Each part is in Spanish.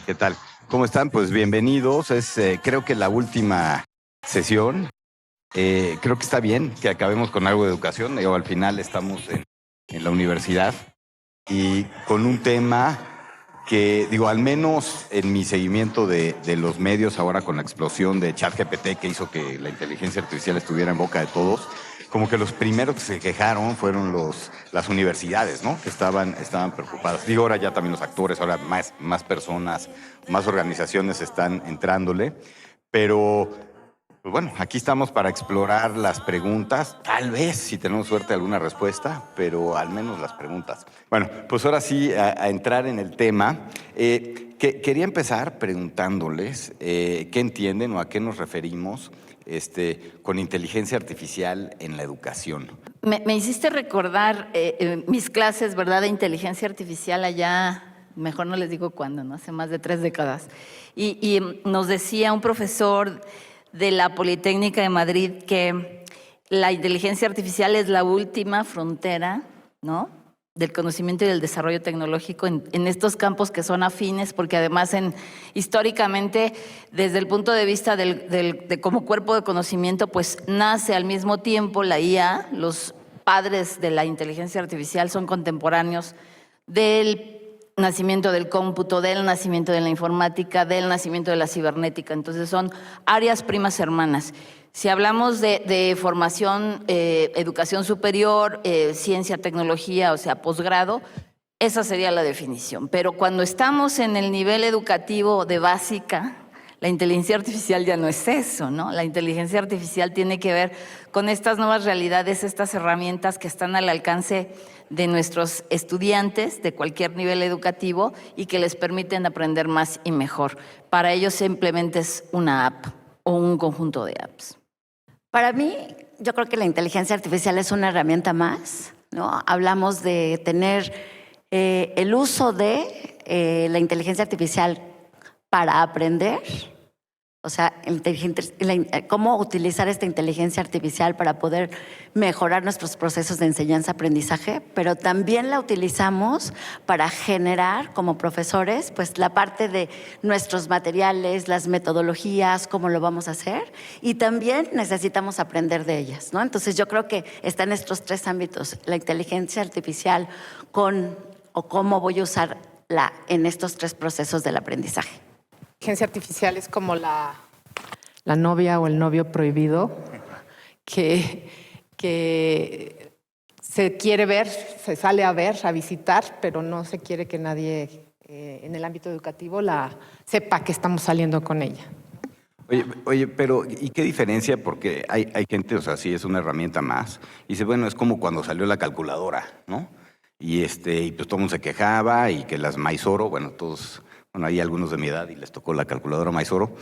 ¿Qué tal? ¿Cómo están? Pues bienvenidos. Creo que la última sesión. Creo que está bien que acabemos con algo de educación. Digo, al final estamos en la universidad y con un tema que, digo, al menos en mi seguimiento de los medios ahora con la explosión de ChatGPT que hizo que la inteligencia artificial estuviera en boca de todos, como que los primeros que se quejaron fueron las universidades, ¿no? Que estaban preocupadas. Digo, ahora ya también los actores, ahora más personas, más organizaciones están entrándole, pero pues bueno, aquí estamos para explorar las preguntas, tal vez, si tenemos suerte, alguna respuesta, pero al menos las preguntas. Bueno, pues ahora sí, a entrar en el tema. Quería empezar preguntándoles qué entienden o a qué nos referimos con inteligencia artificial en la educación. Me hiciste recordar mis clases, ¿verdad?, de inteligencia artificial allá, mejor no les digo cuándo, ¿no? Hace más de 3 décadas. Y nos decía un profesor de la Politécnica de Madrid que la inteligencia artificial es la última frontera, ¿no?, del conocimiento y del desarrollo tecnológico en estos campos que son afines, porque además históricamente, desde el punto de vista de como cuerpo de conocimiento, pues nace al mismo tiempo la IA. Los padres de la inteligencia artificial son contemporáneos del nacimiento del cómputo, del nacimiento de la informática, del nacimiento de la cibernética. Entonces son áreas primas hermanas. Si hablamos de formación, educación superior, ciencia, tecnología, o sea, posgrado, esa sería la definición. Pero cuando estamos en el nivel educativo de básica, la inteligencia artificial ya no es eso, ¿no? La inteligencia artificial tiene que ver con estas nuevas realidades, estas herramientas que están al alcance de nuestros estudiantes de cualquier nivel educativo y que les permiten aprender más y mejor. Para ellos simplemente es una app o un conjunto de apps. Para mí, yo creo que la inteligencia artificial es una herramienta más, ¿no? Hablamos de tener el uso de la inteligencia artificial para aprender, o sea, cómo utilizar esta inteligencia artificial para poder mejorar nuestros procesos de enseñanza-aprendizaje, pero también la utilizamos para generar, como profesores, pues la parte de nuestros materiales, las metodologías, cómo lo vamos a hacer, y también necesitamos aprender de ellas, ¿no? Entonces yo creo que está en estos 3 ámbitos, la inteligencia artificial o cómo voy a usarla en estos 3 procesos del aprendizaje. La inteligencia artificial es como la novia o el novio prohibido que se quiere ver, se sale a ver, a visitar, pero no se quiere que nadie en el ámbito educativo sepa que estamos saliendo con ella. Oye, pero ¿y qué diferencia? Porque hay gente, o sea, sí es una herramienta más. Y dice, bueno, es como cuando salió la calculadora, ¿no? Y pues todo el mundo se quejaba y que las Maizoro, bueno, hay algunos de mi edad y les tocó la calculadora Maizoro,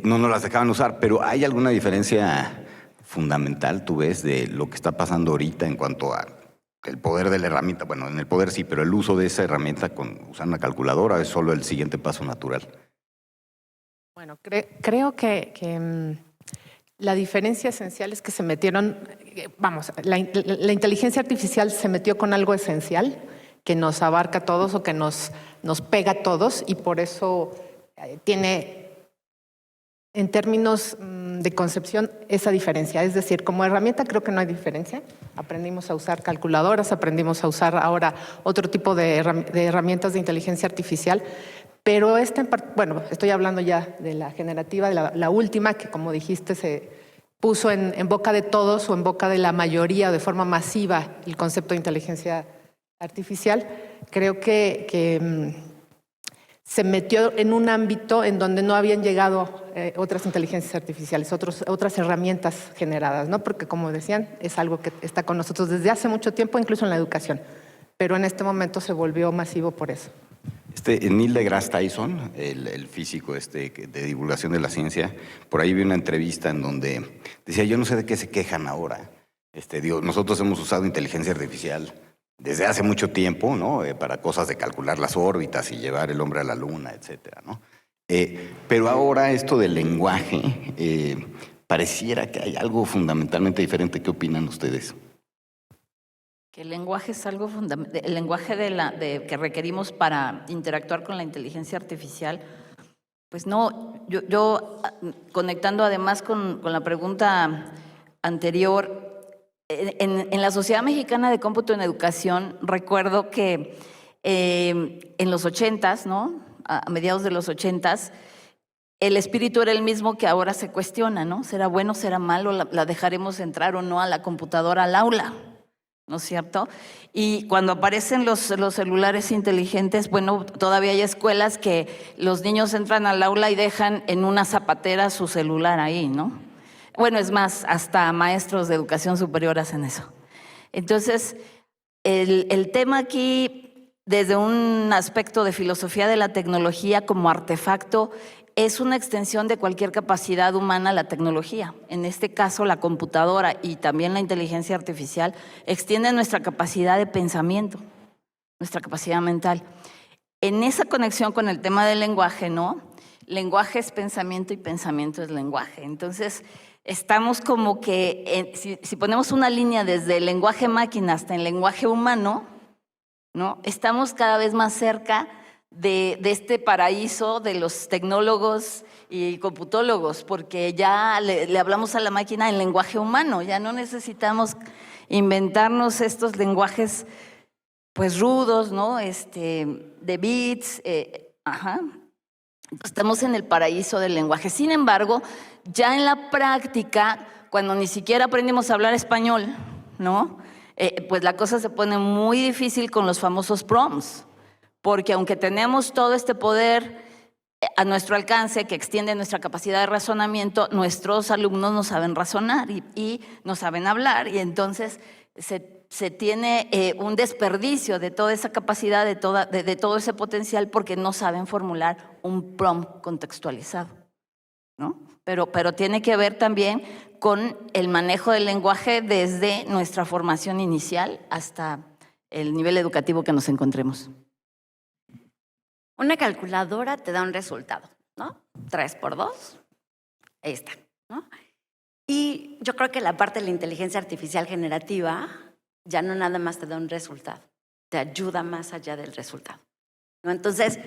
no las dejaban usar, pero ¿hay alguna diferencia fundamental, tú ves, de lo que está pasando ahorita en cuanto a el poder de la herramienta? Bueno, en el poder sí, pero el uso de esa herramienta con usar una calculadora es solo el siguiente paso natural. Bueno, creo que la diferencia esencial es que se metieron, la inteligencia artificial se metió con algo esencial que nos abarca a todos o que nos pega a todos, y por eso tiene, en términos de concepción, esa diferencia. Es decir, como herramienta creo que no hay diferencia. Aprendimos a usar calculadoras, aprendimos a usar ahora otro tipo de herramientas de inteligencia artificial, pero bueno, estoy hablando ya de la generativa, de la última, que como dijiste se puso en boca de todos o en boca de la mayoría o de forma masiva el concepto de inteligencia artificial. Creo que se metió en un ámbito en donde no habían llegado otras inteligencias artificiales, otras herramientas generadas, ¿no? Porque, como decían, es algo que está con nosotros desde hace mucho tiempo, incluso en la educación, pero en este momento se volvió masivo por eso. Neil deGrasse Tyson, el físico de divulgación de la ciencia, por ahí vi una entrevista en donde decía, yo no sé de qué se quejan ahora. Nosotros hemos usado inteligencia artificial desde hace mucho tiempo, ¿no? Para cosas de calcular las órbitas y llevar el hombre a la luna, etcétera, ¿no? Pero ahora esto del lenguaje, pareciera que hay algo fundamentalmente diferente. ¿Qué opinan ustedes? Que el lenguaje es algo fundamental. El lenguaje que requerimos para interactuar con la inteligencia artificial, pues no, yo conectando además con la pregunta anterior, en la Sociedad Mexicana de Cómputo en Educación, recuerdo que en los 80s, ¿no? A mediados de los 80s, el espíritu era el mismo que ahora se cuestiona, ¿no? ¿Será bueno, será malo? ¿La dejaremos entrar o no a la computadora, al aula? ¿No es cierto? Y cuando aparecen los celulares inteligentes, bueno, todavía hay escuelas que los niños entran al aula y dejan en una zapatera su celular ahí, ¿no? Bueno, es más, hasta maestros de educación superior hacen eso. Entonces, el tema aquí, desde un aspecto de filosofía de la tecnología como artefacto, es una extensión de cualquier capacidad humana la tecnología. En este caso, la computadora y también la inteligencia artificial extienden nuestra capacidad de pensamiento, nuestra capacidad mental. En esa conexión con el tema del lenguaje, ¿no? Lenguaje es pensamiento y pensamiento es lenguaje. Entonces, estamos como que, si ponemos una línea desde el lenguaje máquina hasta el lenguaje humano, ¿no? Estamos cada vez más cerca de este paraíso de los tecnólogos y computólogos, porque ya le hablamos a la máquina en lenguaje humano, ya no necesitamos inventarnos estos lenguajes pues rudos, ¿no? De bits, Estamos en el paraíso del lenguaje. Sin embargo, ya en la práctica, cuando ni siquiera aprendimos a hablar español, ¿no? Pues la cosa se pone muy difícil con los famosos prompts. Porque aunque tenemos todo este poder a nuestro alcance que extiende nuestra capacidad de razonamiento, nuestros alumnos no saben razonar y no saben hablar, y entonces se tiene un desperdicio de toda esa capacidad, de todo ese potencial, porque no saben formular un prompt contextualizado, ¿no? Pero tiene que ver también con el manejo del lenguaje desde nuestra formación inicial hasta el nivel educativo que nos encontremos. Una calculadora te da un resultado, ¿no? 3 por 2, ahí está, ¿no? Y yo creo que la parte de la inteligencia artificial generativa ya no nada más te da un resultado, te ayuda más allá del resultado, ¿no? Entonces,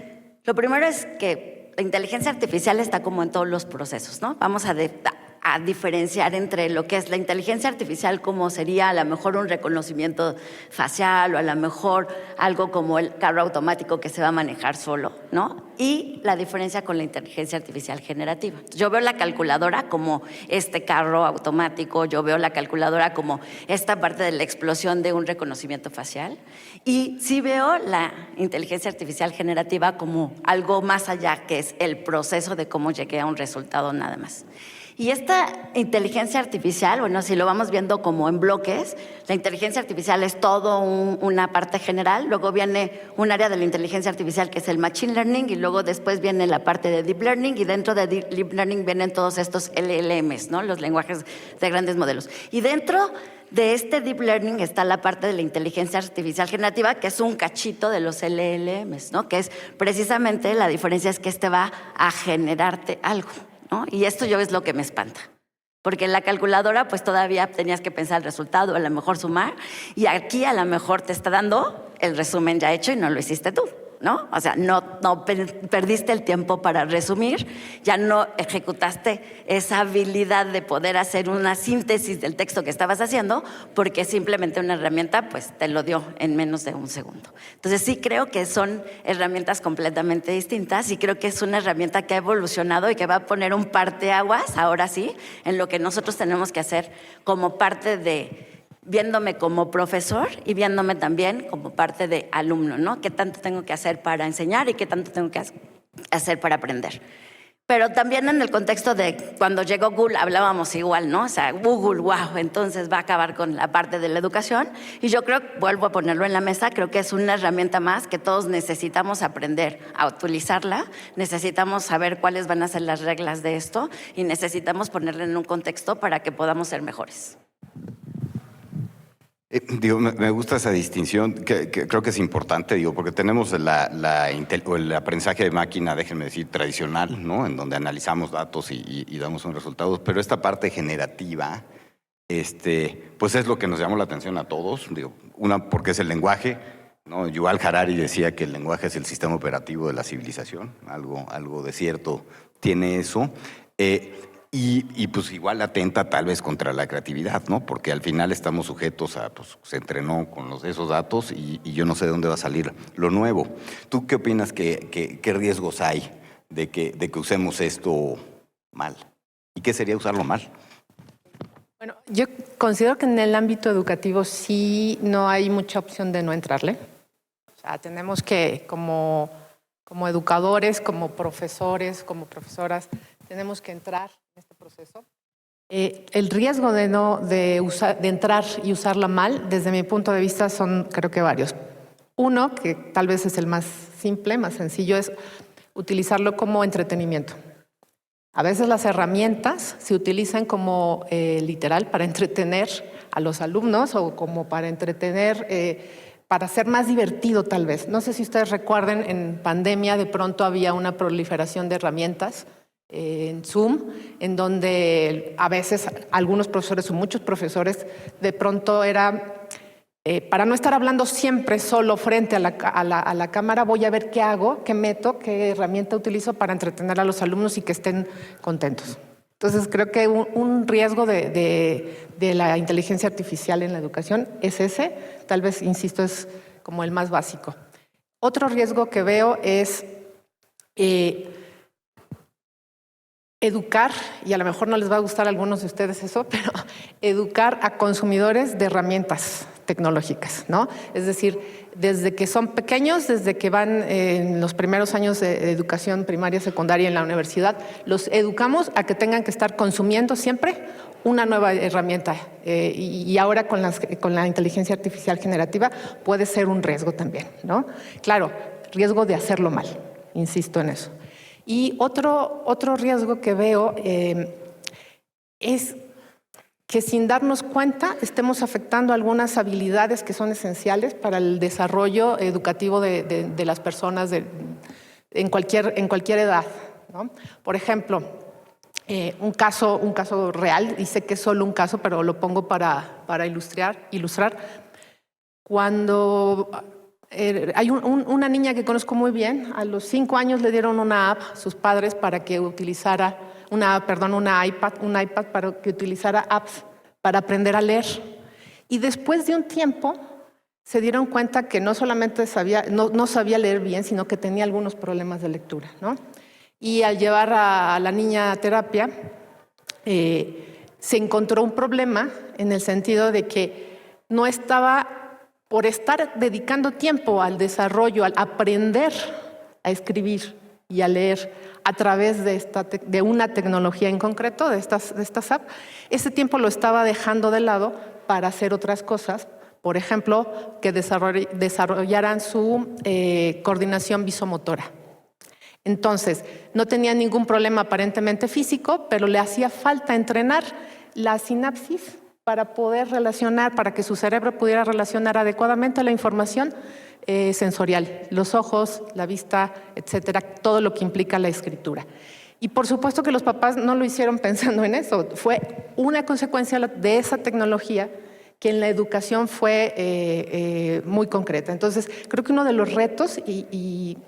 lo primero es que la inteligencia artificial está como en todos los procesos, ¿no? Vamos a diferenciar entre lo que es la inteligencia artificial, como sería a lo mejor un reconocimiento facial o a lo mejor algo como el carro automático que se va a manejar solo, ¿no? Y la diferencia con la inteligencia artificial generativa. Yo veo la calculadora como este carro automático, yo veo la calculadora como esta parte de la explosión de un reconocimiento facial, y sí veo la inteligencia artificial generativa como algo más allá, que es el proceso de cómo llegué a un resultado nada más. Y esta inteligencia artificial, bueno, si lo vamos viendo como en bloques, la inteligencia artificial es todo una parte general, luego viene un área de la inteligencia artificial que es el machine learning, y luego después viene la parte de deep learning, y dentro de deep learning vienen todos estos LLMs, ¿no? Los lenguajes de grandes modelos. Y dentro de este deep learning está la parte de la inteligencia artificial generativa, que es un cachito de los LLMs, ¿no? Que es precisamente la diferencia, es que va a generarte algo, ¿no? Y esto yo es lo que me espanta, porque en la calculadora pues todavía tenías que pensar el resultado, a lo mejor sumar, y aquí a lo mejor te está dando el resumen ya hecho y no lo hiciste tú, ¿no? O sea, no perdiste el tiempo para resumir, ya no ejecutaste esa habilidad de poder hacer una síntesis del texto que estabas haciendo, porque simplemente una herramienta pues te lo dio en menos de un segundo. Entonces sí creo que son herramientas completamente distintas, y creo que es una herramienta que ha evolucionado y que va a poner un parteaguas, ahora sí, en lo que nosotros tenemos que hacer como parte de, viéndome como profesor y viéndome también como parte de alumno, ¿no? ¿Qué tanto tengo que hacer para enseñar y qué tanto tengo que hacer para aprender? Pero también en el contexto de cuando llegó Google hablábamos igual, ¿no? O sea, Google, wow, entonces va a acabar con la parte de la educación. Y yo creo, vuelvo a ponerlo en la mesa, creo que es una herramienta más que todos necesitamos aprender a utilizarla, necesitamos saber cuáles van a ser las reglas de esto y necesitamos ponerla en un contexto para que podamos ser mejores. Me gusta esa distinción, que creo que es importante, porque tenemos el aprendizaje de máquina, déjenme decir, tradicional, ¿no? En donde analizamos datos y damos un resultado, pero esta parte generativa pues es lo que nos llamó la atención a todos. Digo, una, porque es el lenguaje, ¿no? Yuval Harari decía que el lenguaje es el sistema operativo de la civilización, algo de cierto tiene eso. Y pues igual atenta tal vez contra la creatividad, ¿no? Porque al final estamos sujetos a, pues se entrenó con esos datos y yo no sé de dónde va a salir lo nuevo. ¿Tú qué opinas qué riesgos hay de que usemos esto mal? ¿Y qué sería usarlo mal? Bueno, yo considero que en el ámbito educativo sí no hay mucha opción de no entrarle. O sea, tenemos que, como educadores, como profesores, como profesoras, tenemos que entrar en este proceso. El riesgo de entrar y usarla mal, desde mi punto de vista, son creo que varios. Uno, que tal vez es el más simple, más sencillo, es utilizarlo como entretenimiento. A veces las herramientas se utilizan como literal para entretener a los alumnos o como para entretener, para hacer más divertido tal vez. No sé si ustedes recuerden, en pandemia de pronto había una proliferación de herramientas en Zoom, en donde a veces algunos profesores o muchos profesores de pronto era, para no estar hablando siempre solo frente a la cámara, voy a ver qué hago, qué meto, qué herramienta utilizo para entretener a los alumnos y que estén contentos. Entonces creo que un riesgo de la inteligencia artificial en la educación es ese, tal vez, insisto, es como el más básico. Otro riesgo que veo es educar, y a lo mejor no les va a gustar a algunos de ustedes eso, pero educar a consumidores de herramientas tecnológicas, ¿no? Es decir, desde que son pequeños, desde que van en los primeros años de educación primaria, secundaria en la universidad, los educamos a que tengan que estar consumiendo siempre una nueva herramienta. Y ahora con la inteligencia artificial generativa puede ser un riesgo también, ¿no? Claro, riesgo de hacerlo mal, insisto en eso. Y otro riesgo que veo es que sin darnos cuenta estemos afectando algunas habilidades que son esenciales para el desarrollo educativo de las personas en cualquier edad, ¿no? Por ejemplo, un caso real, y sé que es solo un caso, pero lo pongo para ilustrar. Cuando hay una niña que conozco muy bien, a los 5 años le dieron una app a sus padres para que utilizara un iPad para que utilizara apps para aprender a leer. Y después de un tiempo se dieron cuenta que no solamente no sabía leer bien, sino que tenía algunos problemas de lectura, ¿no? Y al llevar a la niña a terapia, se encontró un problema en el sentido de que no estaba, por estar dedicando tiempo al desarrollo, al aprender a escribir y a leer a través de una tecnología en concreto, de estas apps, ese tiempo lo estaba dejando de lado para hacer otras cosas, por ejemplo, que desarrollaran su coordinación visomotora. Entonces, no tenía ningún problema aparentemente físico, pero le hacía falta entrenar la sinapsis para poder relacionar, para que su cerebro pudiera relacionar adecuadamente la información sensorial, los ojos, la vista, etcétera, todo lo que implica la escritura. Y por supuesto que los papás no lo hicieron pensando en eso, fue una consecuencia de esa tecnología que en la educación fue muy concreta. Entonces, creo que uno de los retos y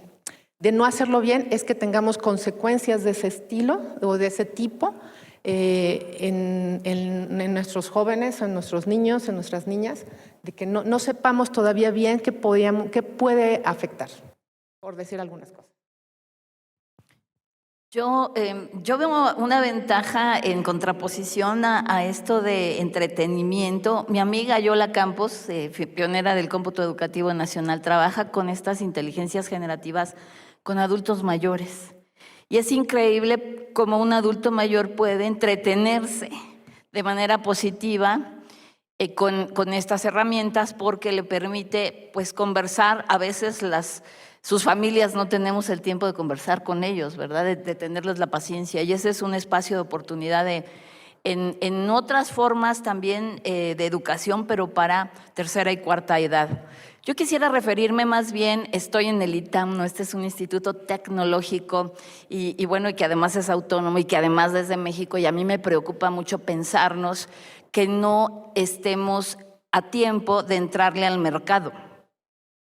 de no hacerlo bien es que tengamos consecuencias de ese estilo o de ese tipo en nuestros jóvenes, en nuestros niños, en nuestras niñas, de que no sepamos todavía bien qué puede afectar, por decir algunas cosas. Yo veo una ventaja en contraposición a esto de entretenimiento. Mi amiga Yola Campos, pionera del cómputo educativo nacional, trabaja con estas inteligencias generativas con adultos mayores. Y es increíble cómo un adulto mayor puede entretenerse de manera positiva con estas herramientas, porque le permite pues conversar. A veces sus familias no tenemos el tiempo de conversar con ellos, ¿verdad? De tenerles la paciencia. Y ese es un espacio de oportunidad de en otras formas también de educación, pero para tercera y cuarta edad. Yo quisiera referirme más bien, estoy en el ITAM, ¿no? Este es un instituto tecnológico y bueno, y que además es autónomo y que además desde México, y a mí me preocupa mucho pensarnos que no estemos a tiempo de entrarle al mercado,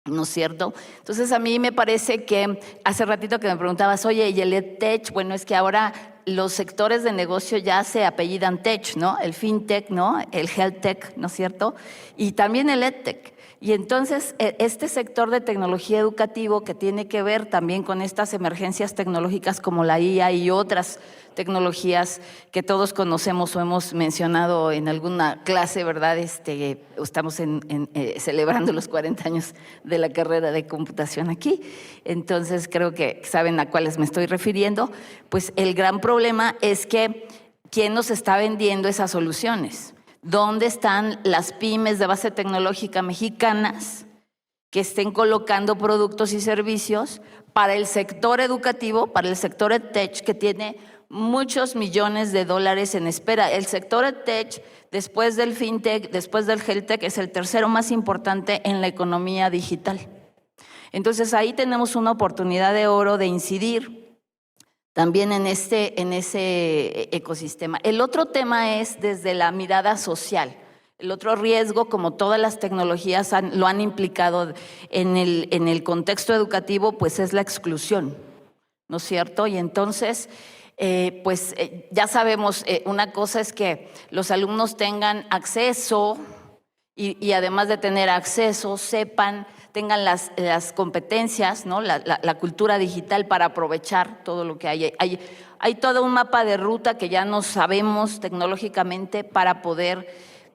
¿no es cierto? Entonces a mí me parece que hace ratito que me preguntabas, oye, ¿y el EdTech? Bueno, es que ahora los sectores de negocio ya se apellidan Tech, ¿no? El FinTech, ¿no? El HealthTech, ¿no es cierto? Y también el EdTech. Y entonces, este sector de tecnología educativo que tiene que ver también con estas emergencias tecnológicas como la IA y otras tecnologías que todos conocemos o hemos mencionado en alguna clase, ¿verdad? Estamos celebrando los 40 años de la carrera de computación aquí, entonces creo que saben a cuáles me estoy refiriendo. Pues el gran problema es que ¿quién nos está vendiendo esas soluciones? ¿Dónde están las pymes de base tecnológica mexicanas que estén colocando productos y servicios para el sector educativo, para el sector EdTech, que tiene muchos millones de dólares en espera? El sector EdTech, después del FinTech, después del HealthTech, es el tercero más importante en la economía digital. Entonces ahí tenemos una oportunidad de oro de incidir también en ese ecosistema. El otro tema es desde la mirada social. El otro riesgo, como todas las tecnologías lo han implicado en el contexto educativo, pues es la exclusión, ¿no es cierto? Y entonces, ya sabemos, una cosa es que los alumnos tengan acceso y además de tener acceso, tengan las competencias, ¿no? La cultura digital para aprovechar todo lo que hay. Hay todo un mapa de ruta que ya no sabemos tecnológicamente para poder,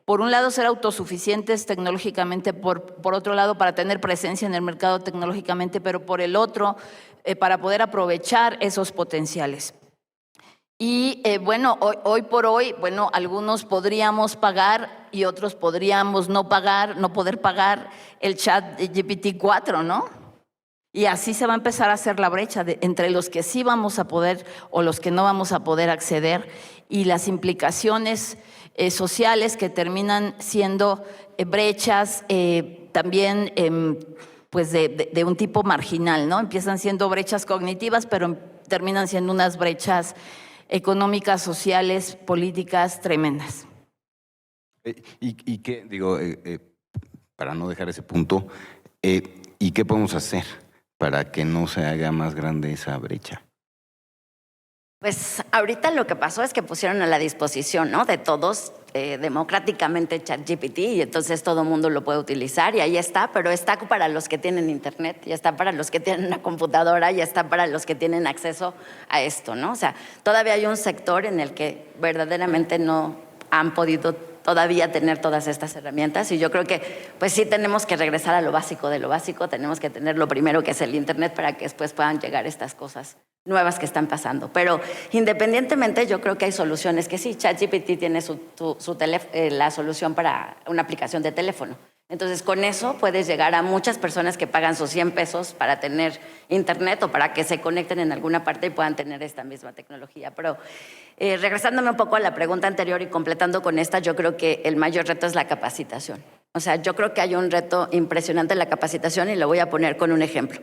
por un lado, ser autosuficientes tecnológicamente, por otro lado, para tener presencia en el mercado tecnológicamente, pero por el otro, para poder aprovechar esos potenciales. Y bueno, hoy por hoy, bueno, algunos podríamos pagar y otros podríamos no poder pagar el ChatGPT-4, ¿no? Y así se va a empezar a hacer la brecha entre los que sí vamos a poder o los que no vamos a poder acceder, y las implicaciones sociales que terminan siendo brechas también pues de un tipo marginal, ¿no? Empiezan siendo brechas cognitivas, pero terminan siendo unas brechas económicas, sociales, políticas tremendas. ¿Y qué, digo, para no dejar ese punto, ¿y qué podemos hacer para que no se haga más grande esa brecha? Pues ahorita lo que pasó es que pusieron a la disposición, ¿no?, de todos democráticamente ChatGPT, y entonces todo el mundo lo puede utilizar y ahí está, pero está para los que tienen internet, y está para los que tienen una computadora, y está para los que tienen acceso a esto, ¿no? O sea, todavía hay un sector en el que verdaderamente no han podido todavía tener todas estas herramientas, y yo creo que pues sí tenemos que regresar a lo básico de lo básico. Tenemos que tener lo primero, que es el internet, para que después puedan llegar estas cosas nuevas que están pasando. Pero independientemente, yo creo que hay soluciones que sí. ChatGPT tiene la solución para una aplicación de teléfono. Entonces, con eso puedes llegar a muchas personas que pagan sus 100 pesos para tener internet o para que se conecten en alguna parte y puedan tener esta misma tecnología. Pero regresándome un poco a la pregunta anterior y completando con esta, yo creo que el mayor reto es la capacitación. O sea, yo creo que hay un reto impresionante en la capacitación, y lo voy a poner con un ejemplo.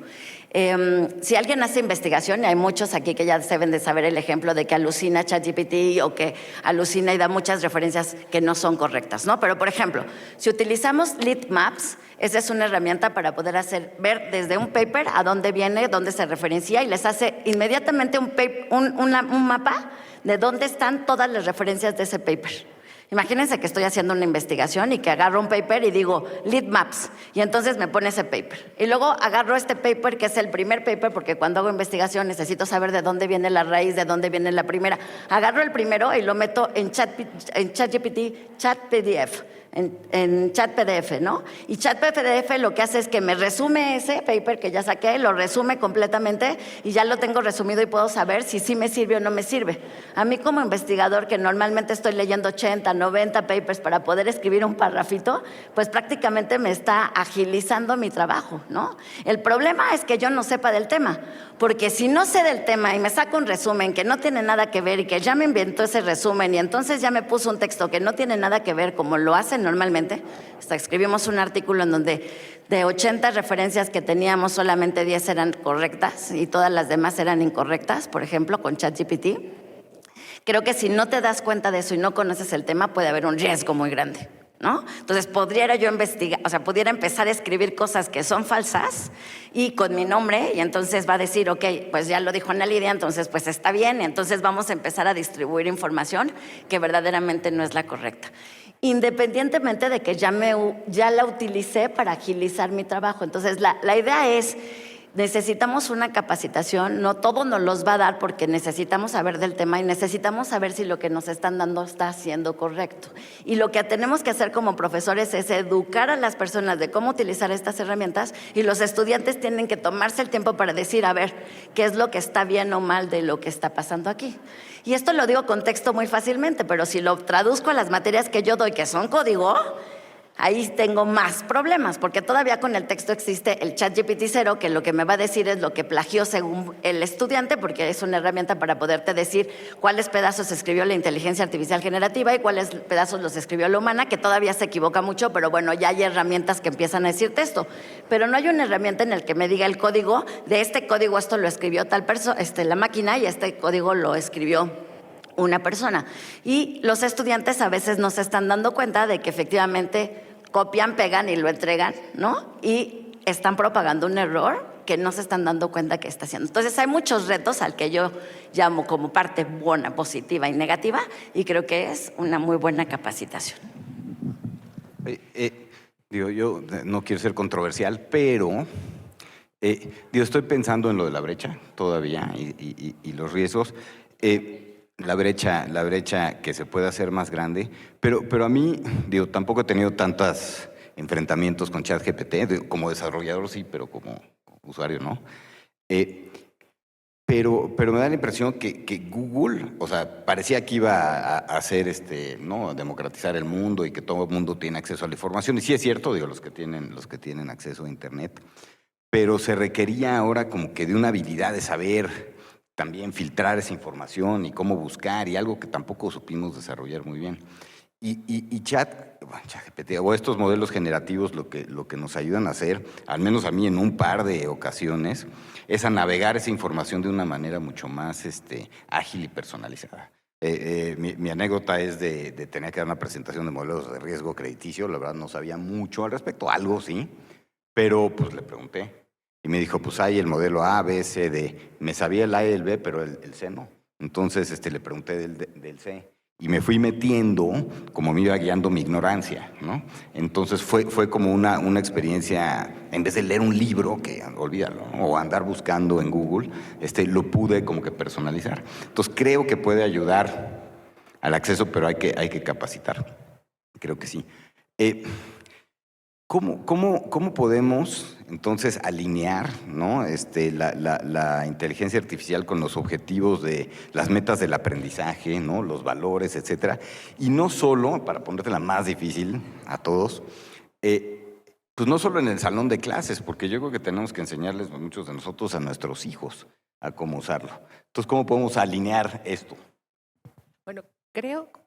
Si alguien hace investigación, y hay muchos aquí que ya deben de saber el ejemplo de que alucina ChatGPT o que alucina y da muchas referencias que no son correctas, ¿no? Pero, por ejemplo, si utilizamos Litmaps, esa es una herramienta para poder ver desde un paper a dónde viene, dónde se referencia, y les hace inmediatamente un mapa de dónde están todas las referencias de ese paper. Imagínense que estoy haciendo una investigación y que agarro un paper y digo Litmaps, y entonces me pone ese paper. Y luego agarro este paper, que es el primer paper, porque cuando hago investigación necesito saber de dónde viene la raíz, de dónde viene la primera. Agarro el primero y lo meto en ChatGPT, ChatPDF. en chat PDF, ¿no? Y chat PDF lo que hace es que me resume ese paper que ya saqué, lo resume completamente y ya lo tengo resumido y puedo saber si sí me sirve o no me sirve. A mí como investigador, que normalmente estoy leyendo 80, 90 papers para poder escribir un parrafito, pues prácticamente me está agilizando mi trabajo, ¿no? El problema es que yo no sepa del tema, porque si no sé del tema y me saco un resumen que no tiene nada que ver y que ya me inventó ese resumen y entonces ya me puso un texto que no tiene nada que ver como lo hacen normalmente, hasta escribimos un artículo en donde de 80 referencias que teníamos solamente 10 eran correctas y todas las demás eran incorrectas, por ejemplo, con ChatGPT. Creo que si no te das cuenta de eso y no conoces el tema, puede haber un riesgo muy grande, ¿no? Entonces, pudiera yo investigar, o sea, pudiera empezar a escribir cosas que son falsas y con mi nombre, y entonces va a decir, ok, pues ya lo dijo Ana Lidia, entonces pues está bien, y entonces vamos a empezar a distribuir información que verdaderamente no es la correcta. Independientemente de que ya la utilicé para agilizar mi trabajo. Entonces, la idea es, necesitamos una capacitación, no todo nos los va a dar porque necesitamos saber del tema y necesitamos saber si lo que nos están dando está siendo correcto. Y lo que tenemos que hacer como profesores es educar a las personas de cómo utilizar estas herramientas y los estudiantes tienen que tomarse el tiempo para decir, a ver, qué es lo que está bien o mal de lo que está pasando aquí. Y esto lo digo con texto muy fácilmente, pero si lo traduzco a las materias que yo doy, que son código, ahí tengo más problemas, porque todavía con el texto existe el ChatGPT 0, que lo que me va a decir es lo que plagió según el estudiante, porque es una herramienta para poderte decir cuáles pedazos escribió la inteligencia artificial generativa y cuáles pedazos los escribió la humana, que todavía se equivoca mucho, pero bueno, ya hay herramientas que empiezan a decirte esto. Pero no hay una herramienta en la que me diga el código, de este código esto lo escribió tal persona, la máquina, y este código lo escribió una persona. Y los estudiantes a veces no se están dando cuenta de que efectivamente copian, pegan y lo entregan, ¿no? Y están propagando un error que no se están dando cuenta que está haciendo. Entonces hay muchos retos al que yo llamo como parte buena, positiva y negativa, y creo que es una muy buena capacitación. Yo no quiero ser controversial, pero estoy pensando en lo de la brecha todavía y los riesgos. La brecha que se puede hacer más grande, pero a mí, tampoco he tenido tantos enfrentamientos con ChatGPT, como desarrollador sí, pero como usuario no. Pero me da la impresión que Google, o sea, parecía que iba a hacer ¿no? democratizar el mundo y que todo el mundo tiene acceso a la información, y sí es cierto, los que tienen acceso a Internet, pero se requería ahora como que de una habilidad de saber también filtrar esa información y cómo buscar, y algo que tampoco supimos desarrollar muy bien. Y ChatGPT o estos modelos generativos lo que nos ayudan a hacer, al menos a mí en un par de ocasiones, es a navegar esa información de una manera mucho más ágil y personalizada. Mi anécdota es de tener que dar una presentación de modelos de riesgo crediticio. La verdad no sabía mucho al respecto, algo sí, pero pues le pregunté. Y me dijo, pues hay el modelo A, B, C, D. Me sabía el A y el B, pero el C no. Entonces le pregunté del C. Y me fui metiendo, como me iba guiando mi ignorancia, ¿no? Entonces fue como una experiencia, en vez de leer un libro, que olvídalo, ¿no? O andar buscando en Google, lo pude como que personalizar. Entonces creo que puede ayudar al acceso, pero hay que capacitar. Creo que sí. ¿Cómo podemos entonces alinear, ¿no? la inteligencia artificial con los objetivos de las metas del aprendizaje, ¿no? Los valores, etcétera? Y no solo, para ponértela más difícil a todos, pues no solo en el salón de clases, porque yo creo que tenemos que enseñarles, muchos de nosotros, a nuestros hijos a cómo usarlo. Entonces, ¿cómo podemos alinear esto? Bueno,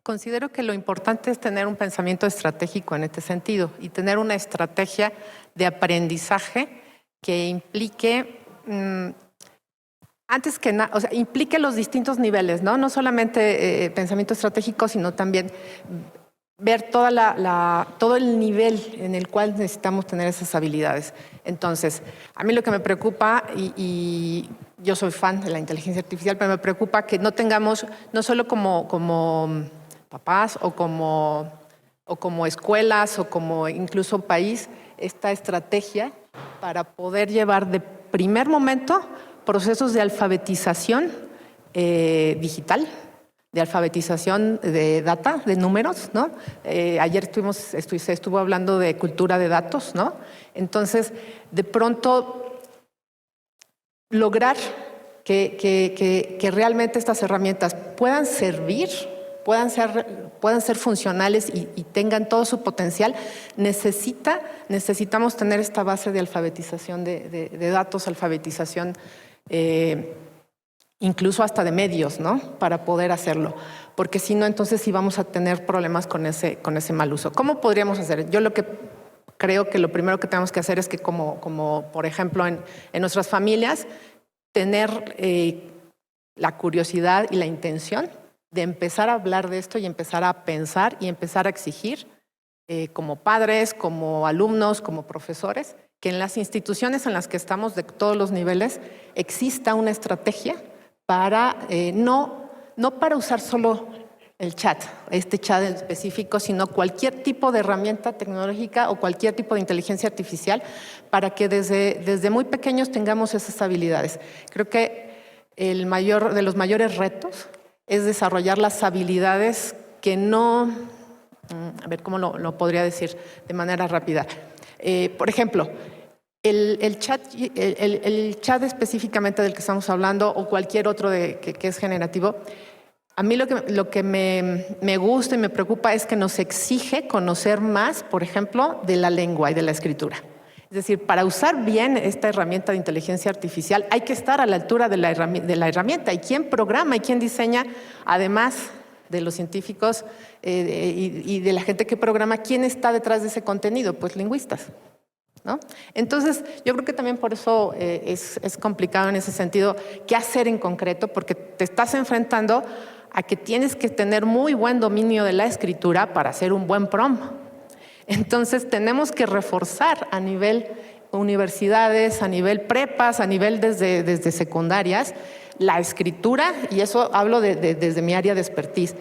considero que lo importante es tener un pensamiento estratégico en este sentido y tener una estrategia de aprendizaje que implique, antes que nada, o sea, implique los distintos niveles, ¿no? No solamente pensamiento estratégico, sino también ver todo el nivel en el cual necesitamos tener esas habilidades. Entonces, a mí lo que me preocupa, y yo soy fan de la inteligencia artificial, pero me preocupa que no tengamos, no solo como papás o como escuelas o como incluso país, esta estrategia para poder llevar de primer momento procesos de alfabetización digital, de alfabetización de data, de números, ¿no? Ayer se estuvo hablando de cultura de datos, ¿no? Entonces, de pronto, lograr que realmente estas herramientas puedan servir, puedan ser funcionales y tengan todo su potencial, necesitamos tener esta base de alfabetización de datos, alfabetización incluso hasta de medios, ¿no? Para poder hacerlo. Porque si no, entonces sí vamos a tener problemas con ese mal uso. ¿Cómo podríamos hacer? Yo lo que creo que lo primero que tenemos que hacer es que como por ejemplo en nuestras familias, tener la curiosidad y la intención de empezar a hablar de esto y empezar a pensar y empezar a exigir como padres, como alumnos, como profesores, que en las instituciones en las que estamos de todos los niveles exista una estrategia para no para usar solo el chat, este chat en específico, sino cualquier tipo de herramienta tecnológica o cualquier tipo de inteligencia artificial para que desde muy pequeños tengamos esas habilidades. Creo que el mayor de los mayores retos es desarrollar las habilidades que no, a ver cómo lo podría decir de manera rápida. Por ejemplo, el chat específicamente del que estamos hablando o cualquier otro que es generativo, a mí lo que me gusta y me preocupa es que nos exige conocer más, por ejemplo, de la lengua y de la escritura. Es decir, para usar bien esta herramienta de inteligencia artificial hay que estar a la altura de la herramienta. ¿Y quién programa y quién diseña? Además de los científicos y de la gente que programa, ¿quién está detrás de ese contenido? Pues lingüistas, ¿no? Entonces, yo creo que también por eso es complicado en ese sentido qué hacer en concreto, porque te estás enfrentando a que tienes que tener muy buen dominio de la escritura para hacer un buen prompt. Entonces, tenemos que reforzar a nivel universidades, a nivel prepas, a nivel desde secundarias, la escritura, y eso hablo desde mi área de expertise,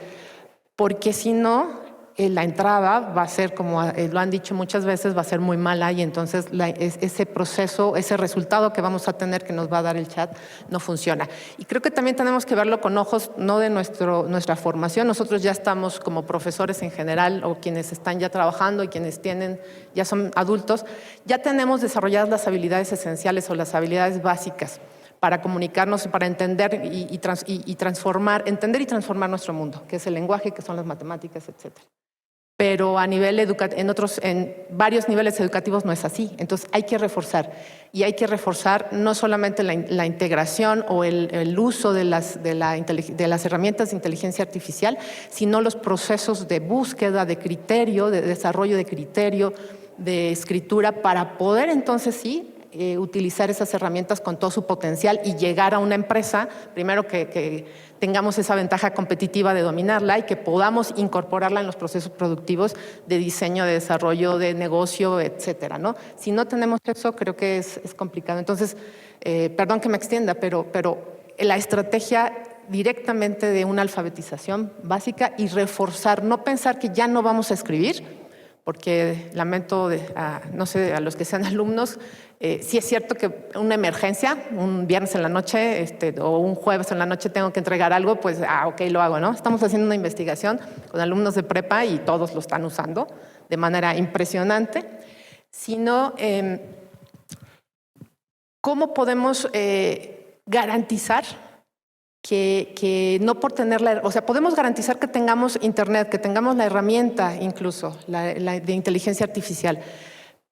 porque si no, la entrada va a ser, como lo han dicho muchas veces, va a ser muy mala y entonces ese proceso, ese resultado que vamos a tener que nos va a dar el chat no funciona. Y creo que también tenemos que verlo con ojos no de nuestra formación. Nosotros ya estamos como profesores en general o quienes están ya trabajando y quienes ya son adultos, ya tenemos desarrolladas las habilidades esenciales o las habilidades básicas para comunicarnos, para entender y transformar, entender y transformar nuestro mundo, que es el lenguaje, que son las matemáticas, etcétera. Pero a nivel en varios niveles educativos no es así. Entonces hay que reforzar. Y hay que reforzar no solamente la integración o el uso de las herramientas de inteligencia artificial, sino los procesos de búsqueda, de criterio, de desarrollo de criterio, de escritura, para poder entonces sí utilizar esas herramientas con todo su potencial y llegar a una empresa, primero que tengamos esa ventaja competitiva de dominarla y que podamos incorporarla en los procesos productivos de diseño, de desarrollo, de negocio, etcétera, ¿no? Si no tenemos eso, creo que es complicado. Entonces, perdón que me extienda, pero la estrategia directamente de una alfabetización básica y reforzar, no pensar que ya no vamos a escribir, porque lamento, no sé, a los que sean alumnos, sí es cierto que una emergencia, un viernes en la noche o un jueves en la noche tengo que entregar algo, pues, ok, lo hago, ¿no? Estamos haciendo una investigación con alumnos de prepa y todos lo están usando de manera impresionante, sino cómo podemos garantizar que no por tenerla, o sea, podemos garantizar que tengamos internet, que tengamos la herramienta incluso, la de inteligencia artificial,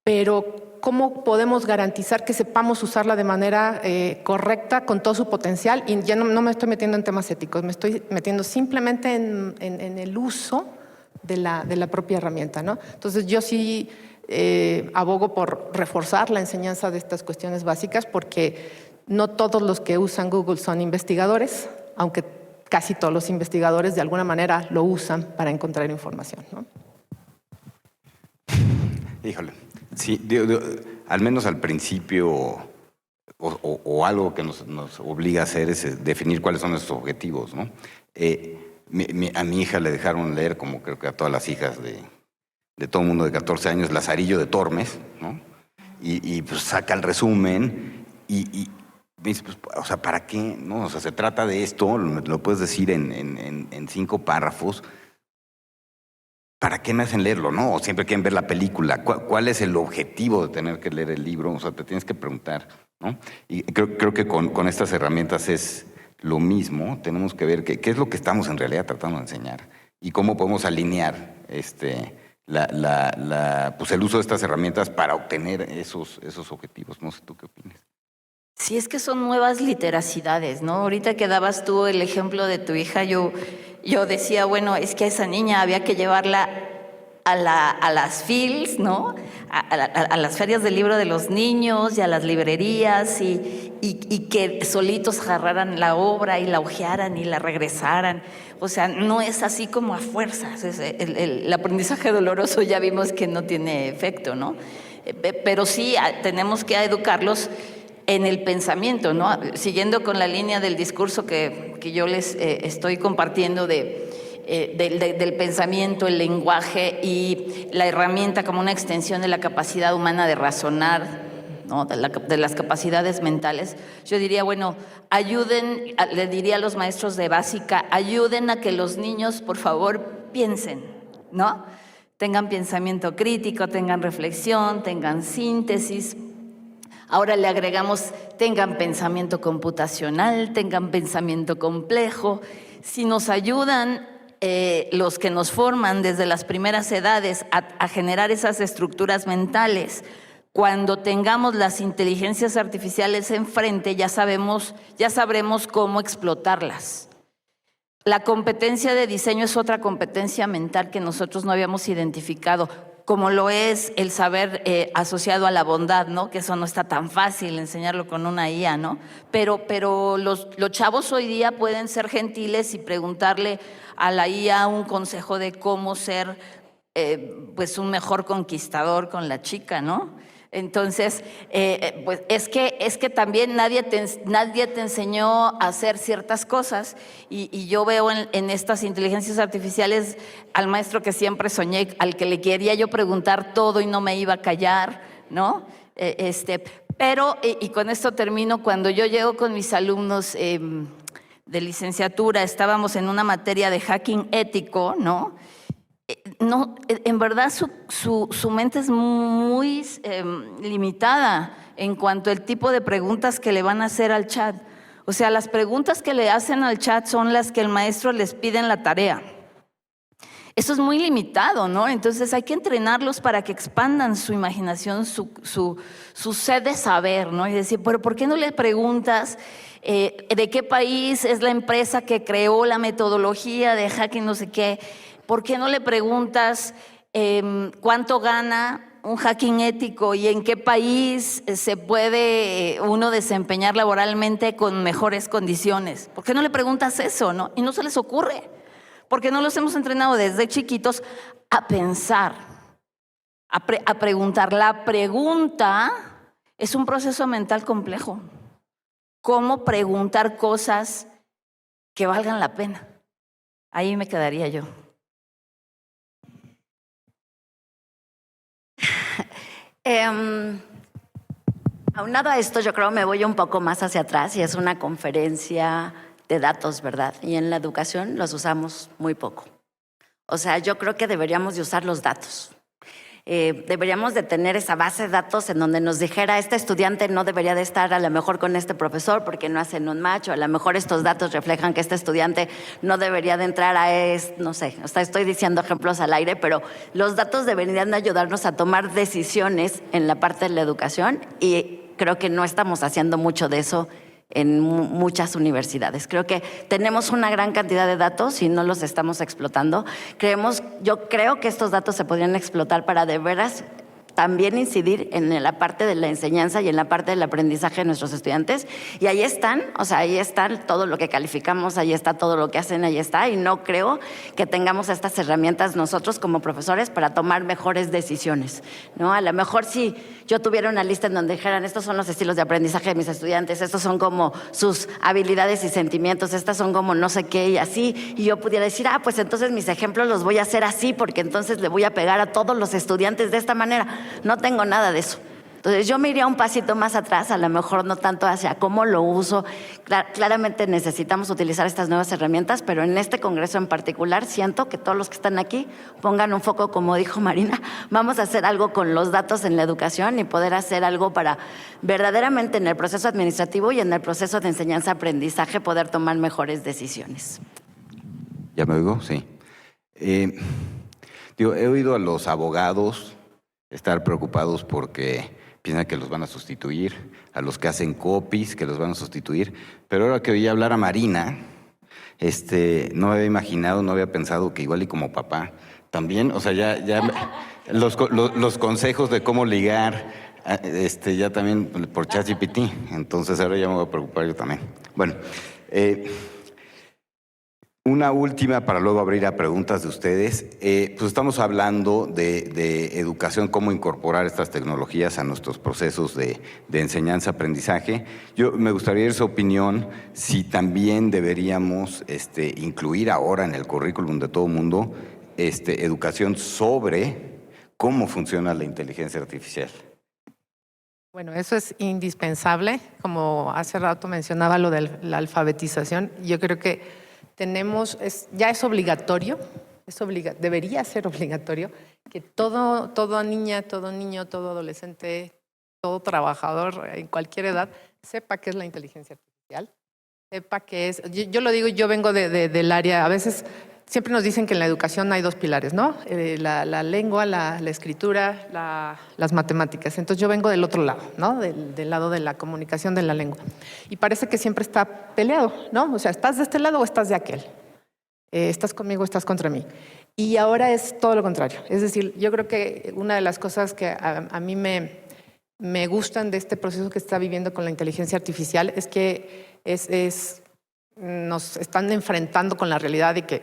pero ¿cómo podemos garantizar que sepamos usarla de manera correcta, con todo su potencial? Y ya no me estoy metiendo en temas éticos, me estoy metiendo simplemente en el uso de la propia herramienta, ¿no? Entonces yo sí abogo por reforzar la enseñanza de estas cuestiones básicas, porque no todos los que usan Google son investigadores, aunque casi todos los investigadores de alguna manera lo usan para encontrar información, ¿no? Híjole, sí, al menos al principio o algo que nos obliga a hacer es definir cuáles son nuestros objetivos, ¿no? A mi hija le dejaron leer, como creo que a todas las hijas de todo el mundo de 14 años, Lazarillo de Tormes, ¿no? Y pues saca el resumen y me dice, pues, o sea, ¿para qué? No, o sea, se trata de esto, lo puedes decir en 5 párrafos. ¿Para qué me hacen leerlo, no? O siempre quieren ver la película. ¿Cuál es el objetivo de tener que leer el libro? O sea, te tienes que preguntar, ¿no? Y creo que con estas herramientas es lo mismo. Tenemos que ver qué es lo que estamos en realidad tratando de enseñar y cómo podemos alinear pues el uso de estas herramientas para obtener esos objetivos. No sé tú qué opinas. Sí, es que son nuevas literacidades, ¿no? Ahorita que dabas tú el ejemplo de tu hija, yo decía, bueno, es que a esa niña había que llevarla a las FILs, ¿no? A las ferias del libro de los niños y a las librerías y que solitos agarraran la obra y la hojearan y la regresaran. O sea, no es así como a fuerzas. El aprendizaje doloroso ya vimos que no tiene efecto, ¿no? Pero sí tenemos que educarlos en el pensamiento, ¿no? Siguiendo con la línea del discurso que yo les estoy compartiendo del pensamiento, el lenguaje y la herramienta como una extensión de la capacidad humana de razonar, ¿no? de las capacidades mentales. Yo diría, bueno, le diría a los maestros de básica, ayuden a que los niños, por favor, piensen, ¿no? Tengan pensamiento crítico, tengan reflexión, tengan síntesis. Ahora le agregamos, tengan pensamiento computacional, tengan pensamiento complejo. Si nos ayudan los que nos forman desde las primeras edades a generar esas estructuras mentales, cuando tengamos las inteligencias artificiales enfrente, ya sabremos cómo explotarlas. La competencia de diseño es otra competencia mental que nosotros no habíamos identificado, como lo es el saber asociado a la bondad, ¿no? Que eso no está tan fácil enseñarlo con una IA, ¿no? Pero los chavos hoy día pueden ser gentiles y preguntarle a la IA un consejo de cómo ser pues un mejor conquistador con la chica, ¿no? Entonces, pues es que también nadie te enseñó a hacer ciertas cosas y yo veo en estas inteligencias artificiales al maestro que siempre soñé, al que le quería yo preguntar todo y no me iba a callar, ¿no? Pero, y con esto termino, cuando yo llego con mis alumnos de licenciatura, estábamos en una materia de hacking ético, ¿no? No, en verdad su mente es muy limitada en cuanto al tipo de preguntas que le van a hacer al chat. O sea, las preguntas que le hacen al chat son las que el maestro les pide en la tarea. Eso es muy limitado, ¿no? Entonces hay que entrenarlos para que expandan su imaginación, su sed de saber, ¿no? Y decir, pero ¿por qué no le preguntas de qué país es la empresa que creó la metodología de hacking no sé qué? ¿Por qué no le preguntas cuánto gana un hacking ético y en qué país se puede uno desempeñar laboralmente con mejores condiciones? ¿Por qué no le preguntas eso, no? Y no se les ocurre, porque no los hemos entrenado desde chiquitos a pensar, a preguntar. La pregunta es un proceso mental complejo. ¿Cómo preguntar cosas que valgan la pena? Ahí me quedaría yo. Aunado a esto, yo creo me voy un poco más hacia atrás y es una conferencia de datos, ¿verdad? Y en la educación los usamos muy poco. O sea, yo creo que deberíamos de usar los datos. Deberíamos de tener esa base de datos en donde nos dijera, este estudiante no debería de estar a lo mejor con este profesor porque no hacen un match, o a lo mejor estos datos reflejan que este estudiante no debería de entrar a no sé, o sea, estoy diciendo ejemplos al aire, pero los datos deberían de ayudarnos a tomar decisiones en la parte de la educación y creo que no estamos haciendo mucho de eso en muchas universidades. Creo que tenemos una gran cantidad de datos y no los estamos explotando. Yo creo que estos datos se podrían explotar para de veras también incidir en la parte de la enseñanza y en la parte del aprendizaje de nuestros estudiantes. Y ahí están, o sea, ahí está todo lo que calificamos, ahí está todo lo que hacen, ahí está. Y no creo que tengamos estas herramientas nosotros como profesores para tomar mejores decisiones, ¿no? A lo mejor si yo tuviera una lista en donde dijeran, estos son los estilos de aprendizaje de mis estudiantes, estos son como sus habilidades y sentimientos, estas son como no sé qué y así, y yo pudiera decir, pues entonces mis ejemplos los voy a hacer así porque entonces le voy a pegar a todos los estudiantes de esta manera. No tengo nada de eso. Entonces yo me iría un pasito más atrás, a lo mejor no tanto hacia cómo lo uso. Claramente necesitamos utilizar estas nuevas herramientas, pero en este congreso en particular siento que todos los que están aquí pongan un foco, como dijo Marina, vamos a hacer algo con los datos en la educación y poder hacer algo para verdaderamente en el proceso administrativo y en el proceso de enseñanza-aprendizaje poder tomar mejores decisiones. ¿Ya me oigo? Sí. He oído a los abogados estar preocupados porque piensan que los van a sustituir, a los que hacen copies que los van a sustituir, pero ahora que oí hablar a Marina, no me había imaginado, no había pensado que igual y como papá también, o sea, los consejos de cómo ligar, ya también por ChatGPT, entonces ahora ya me voy a preocupar yo también. Bueno, una última para luego abrir a preguntas de ustedes. Pues estamos hablando de educación, cómo incorporar estas tecnologías a nuestros procesos de enseñanza-aprendizaje. Yo me gustaría ver su opinión si también deberíamos incluir ahora en el currículum de todo el mundo educación sobre cómo funciona la inteligencia artificial. Bueno, eso es indispensable. Como hace rato mencionaba lo de la alfabetización, yo creo que ya es obligatorio, debería ser obligatorio que toda niña, todo niño, todo adolescente, todo trabajador en cualquier edad sepa qué es la inteligencia artificial, sepa qué es. Yo lo digo, yo vengo del área, a veces siempre nos dicen que en la educación hay dos pilares, ¿no? La lengua, la escritura, las matemáticas. Entonces yo vengo del otro lado, ¿no? Del lado de la comunicación de la lengua. Y parece que siempre está peleado, ¿no? O sea, ¿estás de este lado o estás de aquel? ¿Estás conmigo o estás contra mí? Y ahora es todo lo contrario. Es decir, yo creo que una de las cosas que a mí me gustan de este proceso que está viviendo con la inteligencia artificial es que nos están enfrentando con la realidad de que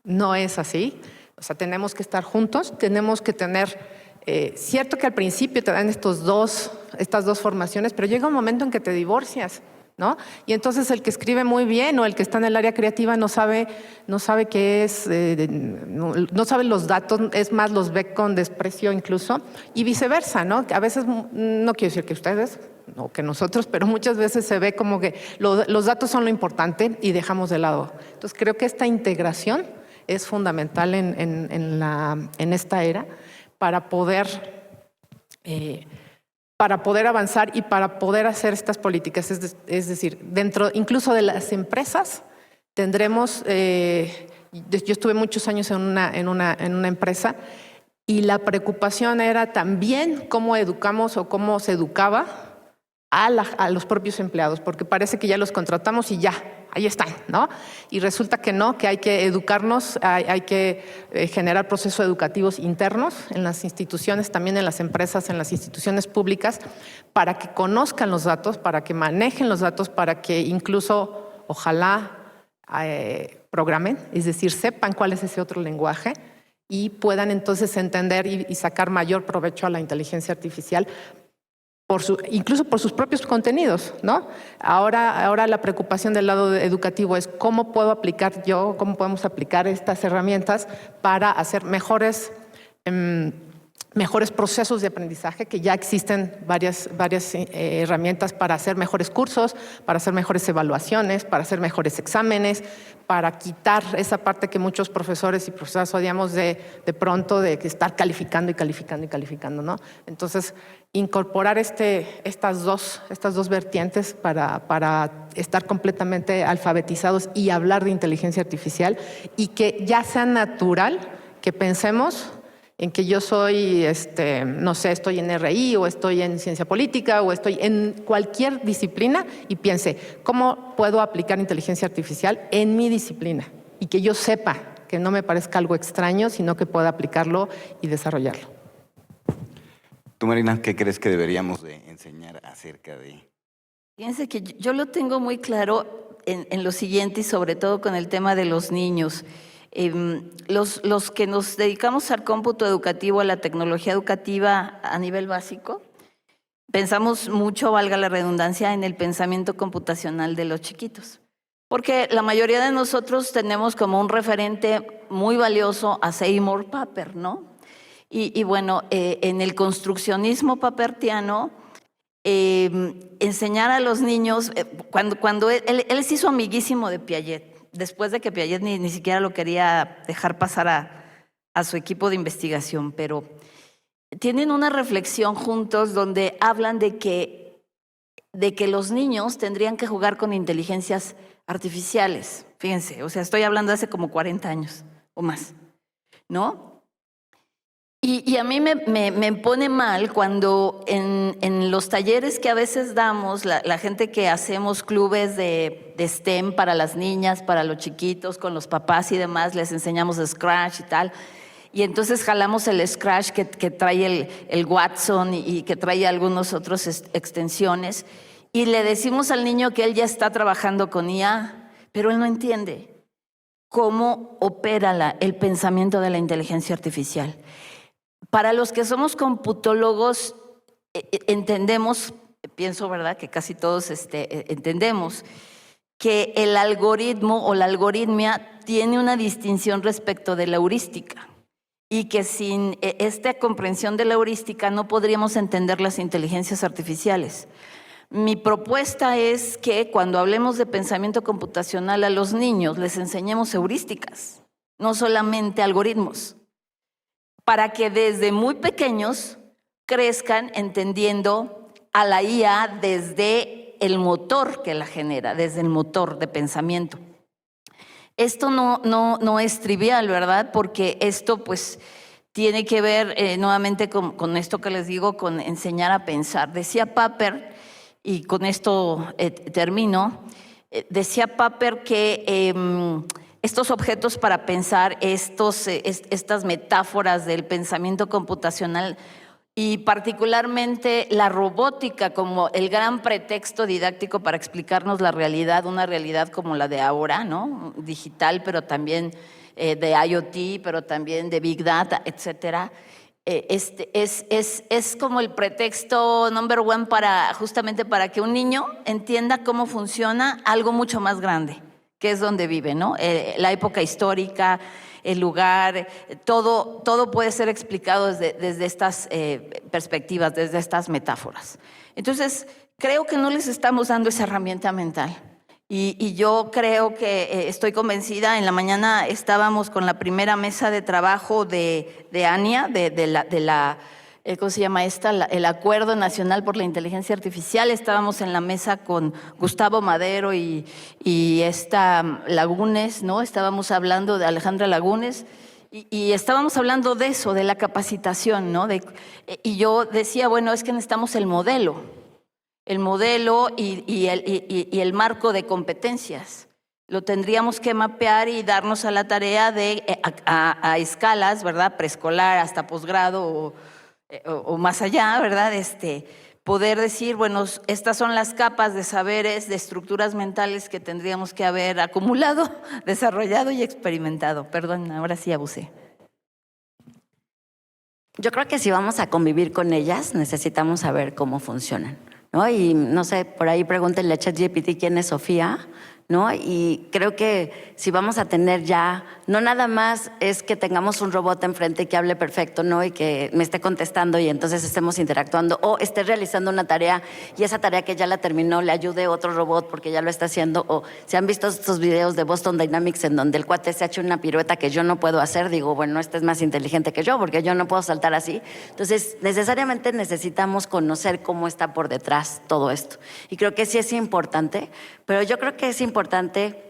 no es así. O sea, tenemos que estar juntos, tenemos que tener, cierto que al principio te dan estas dos formaciones, pero llega un momento en que te divorcias, ¿no? Y entonces el que escribe muy bien o el que está en el área creativa no sabe qué es, no sabe los datos, es más, los ve con desprecio incluso, y viceversa, ¿no? A veces, no quiero decir que ustedes o que nosotros, pero muchas veces se ve como que los datos son lo importante y dejamos de lado. Entonces creo que esta integración es fundamental en esta era para poder avanzar y para poder hacer estas políticas. Es decir, dentro incluso de las empresas tendremos, yo estuve muchos años en una empresa y la preocupación era también cómo educamos o cómo se educaba a los propios empleados, porque parece que ya los contratamos y ya, ahí están, ¿no? Y resulta que no, que hay que educarnos, hay que generar procesos educativos internos en las instituciones, también en las empresas, en las instituciones públicas, para que conozcan los datos, para que manejen los datos, para que incluso, ojalá, programen, es decir, sepan cuál es ese otro lenguaje y puedan entonces entender y sacar mayor provecho a la inteligencia artificial, incluso por sus propios contenidos, ¿no? Ahora la preocupación del lado educativo es cómo podemos aplicar estas herramientas para hacer mejores procesos de aprendizaje, que ya existen varias herramientas para hacer mejores cursos, para hacer mejores evaluaciones, para hacer mejores exámenes, para quitar esa parte que muchos profesores y profesoras odiamos de pronto de que estar calificando y calificando y calificando, ¿no? Entonces, incorporar estas dos vertientes para estar completamente alfabetizados y hablar de inteligencia artificial y que ya sea natural que pensemos en que yo soy, no sé, estoy en RI o estoy en ciencia política o estoy en cualquier disciplina y piense, ¿cómo puedo aplicar inteligencia artificial en mi disciplina? Y que yo sepa, que no me parezca algo extraño, sino que pueda aplicarlo y desarrollarlo. Tú, Marina, ¿qué crees que deberíamos de enseñar acerca de...? Fíjense que yo lo tengo muy claro en lo siguiente y sobre todo con el tema de los niños. Los que nos dedicamos al cómputo educativo, a la tecnología educativa a nivel básico, pensamos mucho, valga la redundancia, en el pensamiento computacional de los chiquitos. Porque la mayoría de nosotros tenemos como un referente muy valioso a Seymour Papert, ¿no? Y bueno, en el construccionismo papertiano, enseñar a los niños, cuando él se hizo amiguísimo de Piaget, después de que Piaget ni siquiera lo quería dejar pasar a su equipo de investigación, pero tienen una reflexión juntos donde hablan de que los niños tendrían que jugar con inteligencias artificiales. Fíjense, o sea, estoy hablando de hace como 40 años o más, ¿no? Y a mí me pone mal cuando en los talleres que a veces damos, la gente que hacemos clubes de STEM para las niñas, para los chiquitos, con los papás y demás, les enseñamos Scratch y tal. Y entonces jalamos el Scratch que trae el Watson y que trae algunos otros extensiones. Y le decimos al niño que él ya está trabajando con IA, pero él no entiende cómo opera el pensamiento de la inteligencia artificial. Para los que somos computólogos, entendemos, pienso, ¿verdad?, que casi todos entendemos que el algoritmo o la algoritmia tiene una distinción respecto de la heurística y que sin esta comprensión de la heurística no podríamos entender las inteligencias artificiales. Mi propuesta es que cuando hablemos de pensamiento computacional a los niños les enseñemos heurísticas, no solamente algoritmos, para que desde muy pequeños crezcan entendiendo a la IA desde el motor que la genera, desde el motor de pensamiento. Esto no es trivial, ¿verdad? Porque esto pues tiene que ver nuevamente con esto que les digo, con enseñar a pensar. Decía Papert, y con esto termino, decía Papert que estos objetos para pensar, estas metáforas del pensamiento computacional y particularmente la robótica como el gran pretexto didáctico para explicarnos la realidad, una realidad como la de ahora, ¿no? Digital, pero también de IoT, pero también de Big Data, etcétera. Es como el pretexto number one justamente para que un niño entienda cómo funciona algo mucho más grande, que es donde vive, ¿no? La época histórica, el lugar, todo puede ser explicado desde estas perspectivas, desde estas metáforas. Entonces, creo que no les estamos dando esa herramienta mental. Y yo creo que estoy convencida, en la mañana estábamos con la primera mesa de trabajo de ANIA, ¿cómo se llama esta? El Acuerdo Nacional por la Inteligencia Artificial. Estábamos en la mesa con Gustavo Madero y esta Lagunes, ¿no? Estábamos hablando de Alejandra Lagunes y estábamos hablando de eso, de la capacitación, ¿no? Y yo decía, bueno, es que necesitamos el modelo y el marco de competencias. Lo tendríamos que mapear y darnos a la tarea de, a escalas, ¿verdad? Preescolar hasta posgrado o más allá, ¿verdad? Poder decir, bueno, estas son las capas de saberes, de estructuras mentales que tendríamos que haber acumulado, desarrollado y experimentado. Perdón, ahora sí abusé. Yo creo que si vamos a convivir con ellas, necesitamos saber cómo funcionan, ¿no? Y no sé, por ahí pregúntenle a ChatGPT quién es Sofía, ¿no? Y creo que si vamos a tener ya, no nada más es que tengamos un robot enfrente que hable perfecto, ¿no? Y que me esté contestando y entonces estemos interactuando o esté realizando una tarea y esa tarea que ya la terminó le ayude otro robot porque ya lo está haciendo. O si han visto estos videos de Boston Dynamics en donde el cuate se ha hecho una pirueta que yo no puedo hacer, digo, bueno, este es más inteligente que yo porque yo no puedo saltar así. Entonces, necesariamente necesitamos conocer cómo está por detrás todo esto. Y creo que sí es importante, pero yo creo que es importante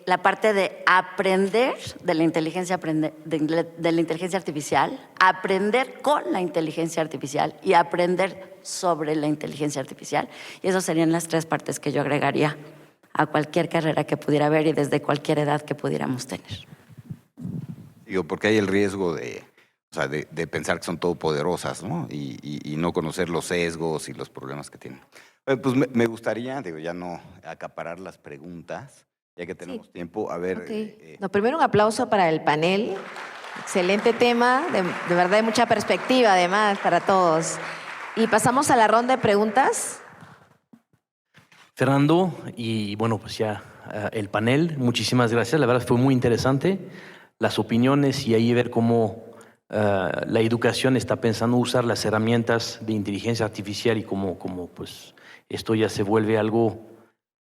la parte de aprender de la inteligencia artificial, aprender con la inteligencia artificial y aprender sobre la inteligencia artificial. Y esas serían las tres partes que yo agregaría a cualquier carrera que pudiera haber y desde cualquier edad que pudiéramos tener. Digo, porque hay el riesgo de pensar que son todopoderosas, ¿no? Y no conocer los sesgos y los problemas que tienen. Pues me gustaría, digo, ya no acaparar las preguntas, ya que tenemos tiempo. A ver. Okay. Primero un aplauso para el panel. Excelente tema, de verdad hay mucha perspectiva además para todos. Y pasamos a la ronda de preguntas. Fernando, y bueno, pues ya el panel, muchísimas gracias. La verdad fue muy interesante las opiniones y ahí ver cómo la educación está pensando usar las herramientas de inteligencia artificial y como pues esto ya se vuelve algo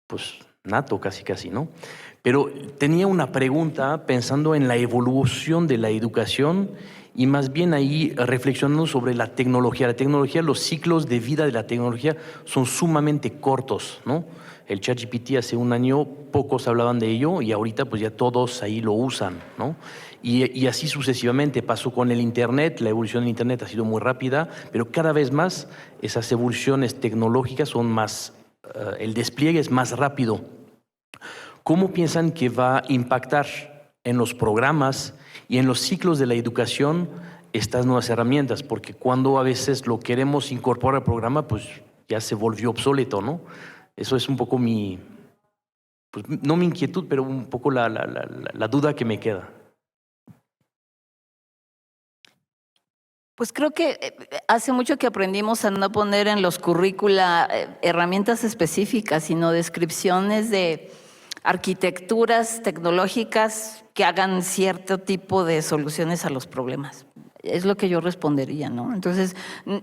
pues nato casi, ¿no? Pero tenía una pregunta pensando en la evolución de la educación y más bien ahí reflexionando sobre la tecnología. La tecnología, los ciclos de vida de la tecnología son sumamente cortos, ¿no? El ChatGPT hace un año pocos hablaban de ello y ahorita pues ya todos ahí lo usan, ¿no? Y así sucesivamente pasó con el Internet. La evolución del Internet ha sido muy rápida, pero cada vez más esas evoluciones tecnológicas son más, el despliegue es más rápido. ¿Cómo piensan que va a impactar en los programas y en los ciclos de la educación estas nuevas herramientas? Porque cuando a veces lo queremos incorporar al programa, pues ya se volvió obsoleto, ¿no? Eso es un poco pues no mi inquietud, pero un poco la duda que me queda. Pues creo que hace mucho que aprendimos a no poner en los currícula herramientas específicas, sino descripciones de arquitecturas tecnológicas que hagan cierto tipo de soluciones a los problemas. Es lo que yo respondería, ¿no? Entonces,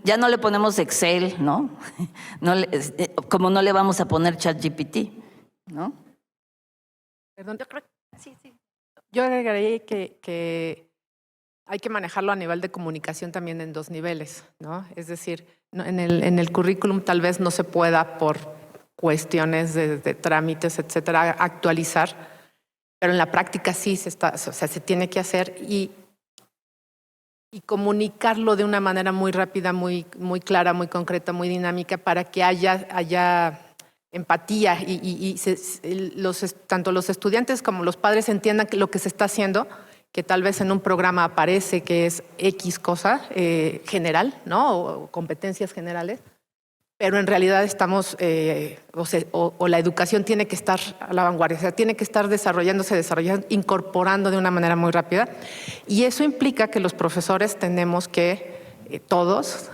ya no le ponemos Excel, ¿no? Como no le vamos a poner ChatGPT, ¿no? Perdón, yo agregaría que hay que manejarlo a nivel de comunicación también en dos niveles, ¿no? Es decir, en el currículum tal vez no se pueda por cuestiones de trámites, etcétera, actualizar, pero en la práctica sí se tiene que hacer y comunicarlo de una manera muy rápida, muy clara, muy concreta, muy dinámica para que haya empatía y tanto los estudiantes como los padres entiendan lo que se está haciendo, que tal vez en un programa aparece que es X cosa general, ¿no? O competencias generales, pero en realidad estamos, o la educación tiene que estar a la vanguardia, o sea, tiene que estar desarrollando, incorporando de una manera muy rápida. Y eso implica que los profesores tenemos que todos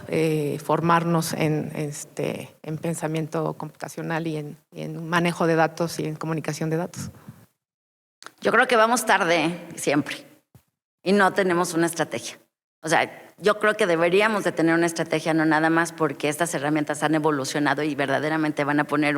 formarnos en pensamiento computacional y en manejo de datos y en comunicación de datos. Yo creo que vamos tarde siempre y no tenemos una estrategia. O sea, yo creo que deberíamos de tener una estrategia, no nada más porque estas herramientas han evolucionado y verdaderamente van a poner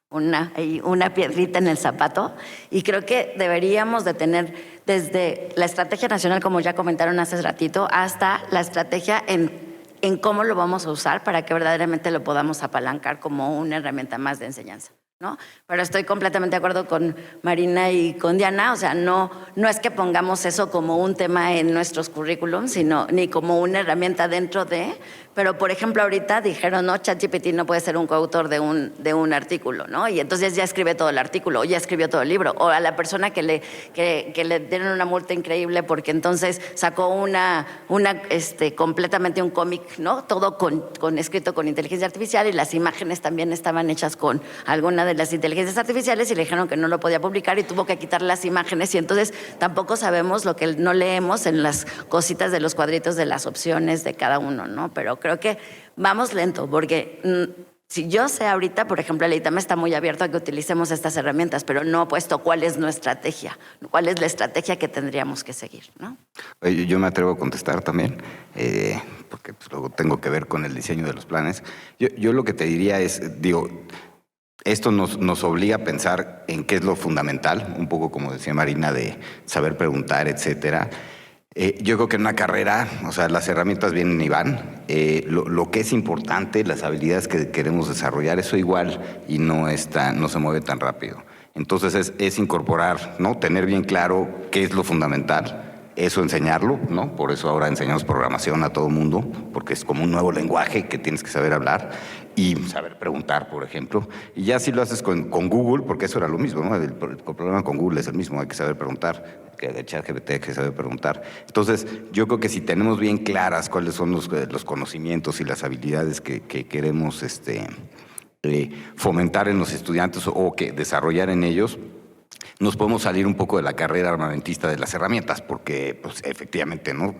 una piedrita en el zapato. Y creo que deberíamos de tener desde la estrategia nacional, como ya comentaron hace ratito, hasta la estrategia en cómo lo vamos a usar para que verdaderamente lo podamos apalancar como una herramienta más de enseñanza, ¿no? Pero estoy completamente de acuerdo con Marina y con Diana, o sea, no es que pongamos eso como un tema en nuestros currículums, sino ni como una herramienta dentro de, pero por ejemplo ahorita dijeron, no, ChatGPT no puede ser un coautor de un artículo, ¿no? Y entonces ya escribe todo el artículo, o ya escribió todo el libro, o a la persona que le dieron una multa increíble porque entonces sacó completamente un cómic, ¿no? Todo escrito con inteligencia artificial y las imágenes también estaban hechas con alguna de las inteligencias artificiales y le dijeron que no lo podía publicar y tuvo que quitar las imágenes y entonces tampoco sabemos lo que no leemos en las cositas de los cuadritos de las opciones de cada uno, ¿no? Pero creo que vamos lento porque si yo sé ahorita, por ejemplo, el ITAM está muy abierto a que utilicemos estas herramientas, pero no ha puesto cuál es nuestra estrategia, cuál es la estrategia que tendríamos que seguir, ¿no? Yo me atrevo a contestar también, porque pues, luego tengo que ver con el diseño de los planes. Yo lo que te diría es, esto nos obliga a pensar en qué es lo fundamental, un poco como decía Marina, de saber preguntar, etcétera. Yo creo que en una carrera, o sea, las herramientas vienen y van. Lo que es importante, las habilidades que queremos desarrollar, eso igual y no se mueve tan rápido. Entonces es incorporar, ¿no? Tener bien claro qué es lo fundamental. Eso enseñarlo, ¿no? Por eso ahora enseñamos programación a todo mundo, porque es como un nuevo lenguaje que tienes que saber hablar y saber preguntar, por ejemplo. Y ya si lo haces con Google, porque eso era lo mismo, ¿no? El problema con Google es el mismo, hay que saber preguntar, que de ChatGPT hay que saber preguntar. Entonces, yo creo que si tenemos bien claras cuáles son los conocimientos y las habilidades que queremos fomentar en los estudiantes o que desarrollar en ellos, nos podemos salir un poco de la carrera armamentista de las herramientas, porque pues, efectivamente, ¿no?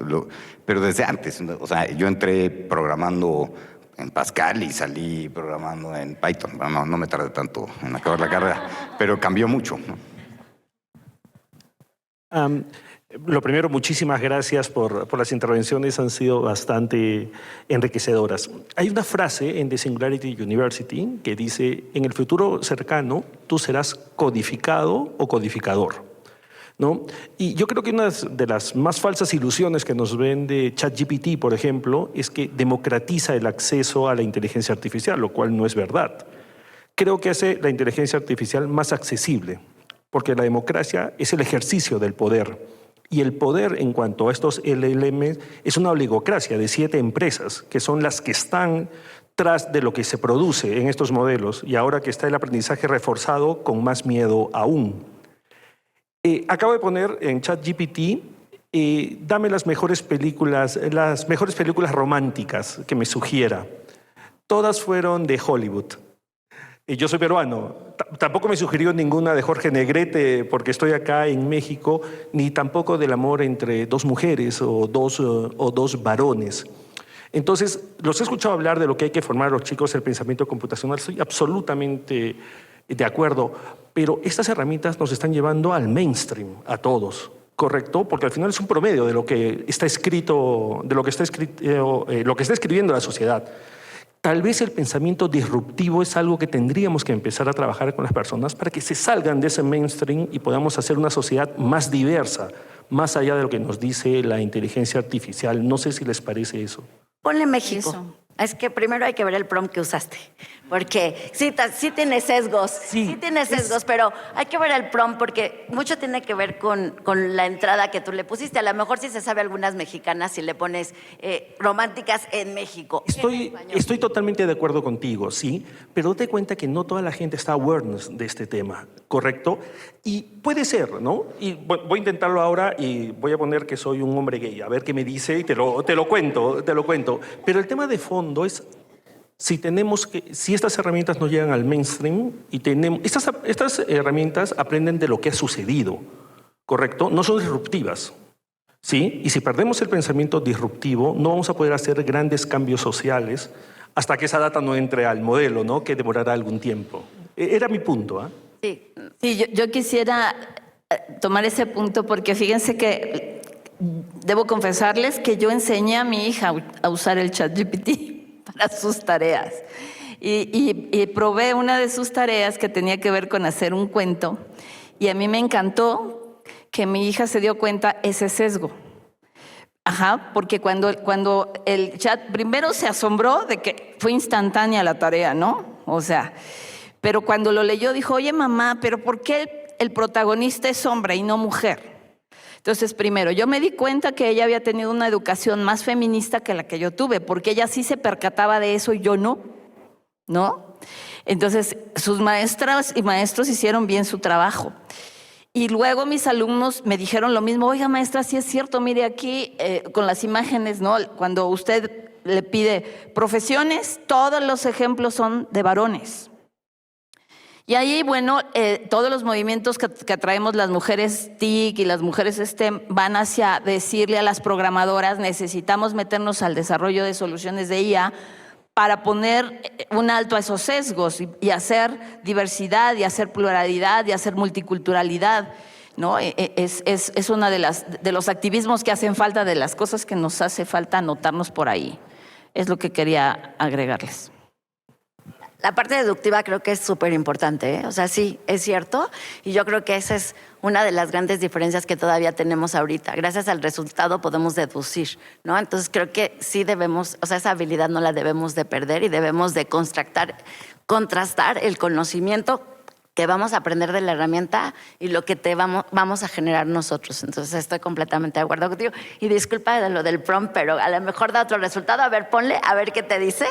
Pero desde antes, o sea, yo entré programando en Pascal y salí programando en Python. Bueno, no me tardé tanto en acabar la carrera, pero cambió mucho, ¿no? Lo primero, muchísimas gracias por las intervenciones, han sido bastante enriquecedoras. Hay una frase en The Singularity University que dice, en el futuro cercano tú serás codificado o codificador, ¿no? Y yo creo que una de las más falsas ilusiones que nos vende ChatGPT, por ejemplo, es que democratiza el acceso a la inteligencia artificial, lo cual no es verdad. Creo que hace la inteligencia artificial más accesible, porque la democracia es el ejercicio del poder. Y el poder en cuanto a estos LLM es una oligocracia de 7 empresas, que son las que están tras de lo que se produce en estos modelos, y ahora que está el aprendizaje reforzado, con más miedo aún. Acabo de poner en ChatGPT, dame las mejores películas románticas que me sugiera. Todas fueron de Hollywood. Yo soy peruano, tampoco me sugirió ninguna de Jorge Negrete porque estoy acá en México, ni tampoco del amor entre 2 mujeres o dos varones. Entonces, los he escuchado hablar de lo que hay que formar a los chicos el pensamiento computacional, estoy absolutamente de acuerdo, pero estas herramientas nos están llevando al mainstream, a todos, ¿correcto? Porque al final es un promedio de lo que está escrito, de lo que está escribiendo la sociedad. Tal vez el pensamiento disruptivo es algo que tendríamos que empezar a trabajar con las personas para que se salgan de ese mainstream y podamos hacer una sociedad más diversa, más allá de lo que nos dice la inteligencia artificial. No sé si les parece eso. Ponle México. Eso. Es que primero hay que ver el prompt que usaste, porque sí tiene sesgos, sí tiene sesgos, pero hay que ver el prompt porque mucho tiene que ver con la entrada que tú le pusiste. A lo mejor sí se sabe algunas mexicanas si le pones románticas en México. Estoy totalmente de acuerdo contigo, sí, pero date cuenta que no toda la gente está awareness de este tema, ¿correcto? Y puede ser, ¿no? Y voy a intentarlo ahora y voy a poner que soy un hombre gay, a ver qué me dice y te lo cuento. Pero el tema de fondo es si estas herramientas no llegan al mainstream y estas herramientas aprenden de lo que ha sucedido, ¿correcto? No son disruptivas, ¿sí? Y si perdemos el pensamiento disruptivo, no vamos a poder hacer grandes cambios sociales hasta que esa data no entre al modelo, ¿no? Que demorará algún tiempo. Era mi punto, ¿eh? Sí, yo quisiera tomar ese punto porque fíjense que debo confesarles que yo enseñé a mi hija a usar el ChatGPT para sus tareas. Y probé una de sus tareas que tenía que ver con hacer un cuento y a mí me encantó que mi hija se dio cuenta ese sesgo. Porque cuando el chat primero se asombró de que fue instantánea la tarea, ¿no? O sea, pero cuando lo leyó dijo, oye mamá, ¿pero por qué el protagonista es hombre y no mujer? Entonces, primero, yo me di cuenta que ella había tenido una educación más feminista que la que yo tuve, porque ella sí se percataba de eso y yo no, ¿no? Entonces, sus maestras y maestros hicieron bien su trabajo. Y luego mis alumnos me dijeron lo mismo, oiga maestra, sí es cierto, mire aquí con las imágenes, ¿no? Cuando usted le pide profesiones, todos los ejemplos son de varones. Y ahí, bueno, todos los movimientos que traemos las mujeres TIC y las mujeres STEM van hacia decirle a las programadoras, necesitamos meternos al desarrollo de soluciones de IA para poner un alto a esos sesgos y hacer diversidad, y hacer pluralidad, y hacer multiculturalidad, ¿no? Es una de los activismos que hacen falta, de las cosas que nos hace falta anotarnos por ahí. Es lo que quería agregarles. La parte deductiva creo que es súper importante, ¿eh? O sea, sí, es cierto. Y yo creo que esa es una de las grandes diferencias que todavía tenemos ahorita. Gracias al resultado podemos deducir, ¿no? Entonces creo que sí debemos, o sea, esa habilidad no la debemos de perder y debemos de contrastar el conocimiento que vamos a aprender de la herramienta y lo que vamos a generar nosotros. Entonces estoy completamente de acuerdo contigo. Y disculpa de lo del prompt, pero a lo mejor da otro resultado. A ver, ponle, a ver qué te dice.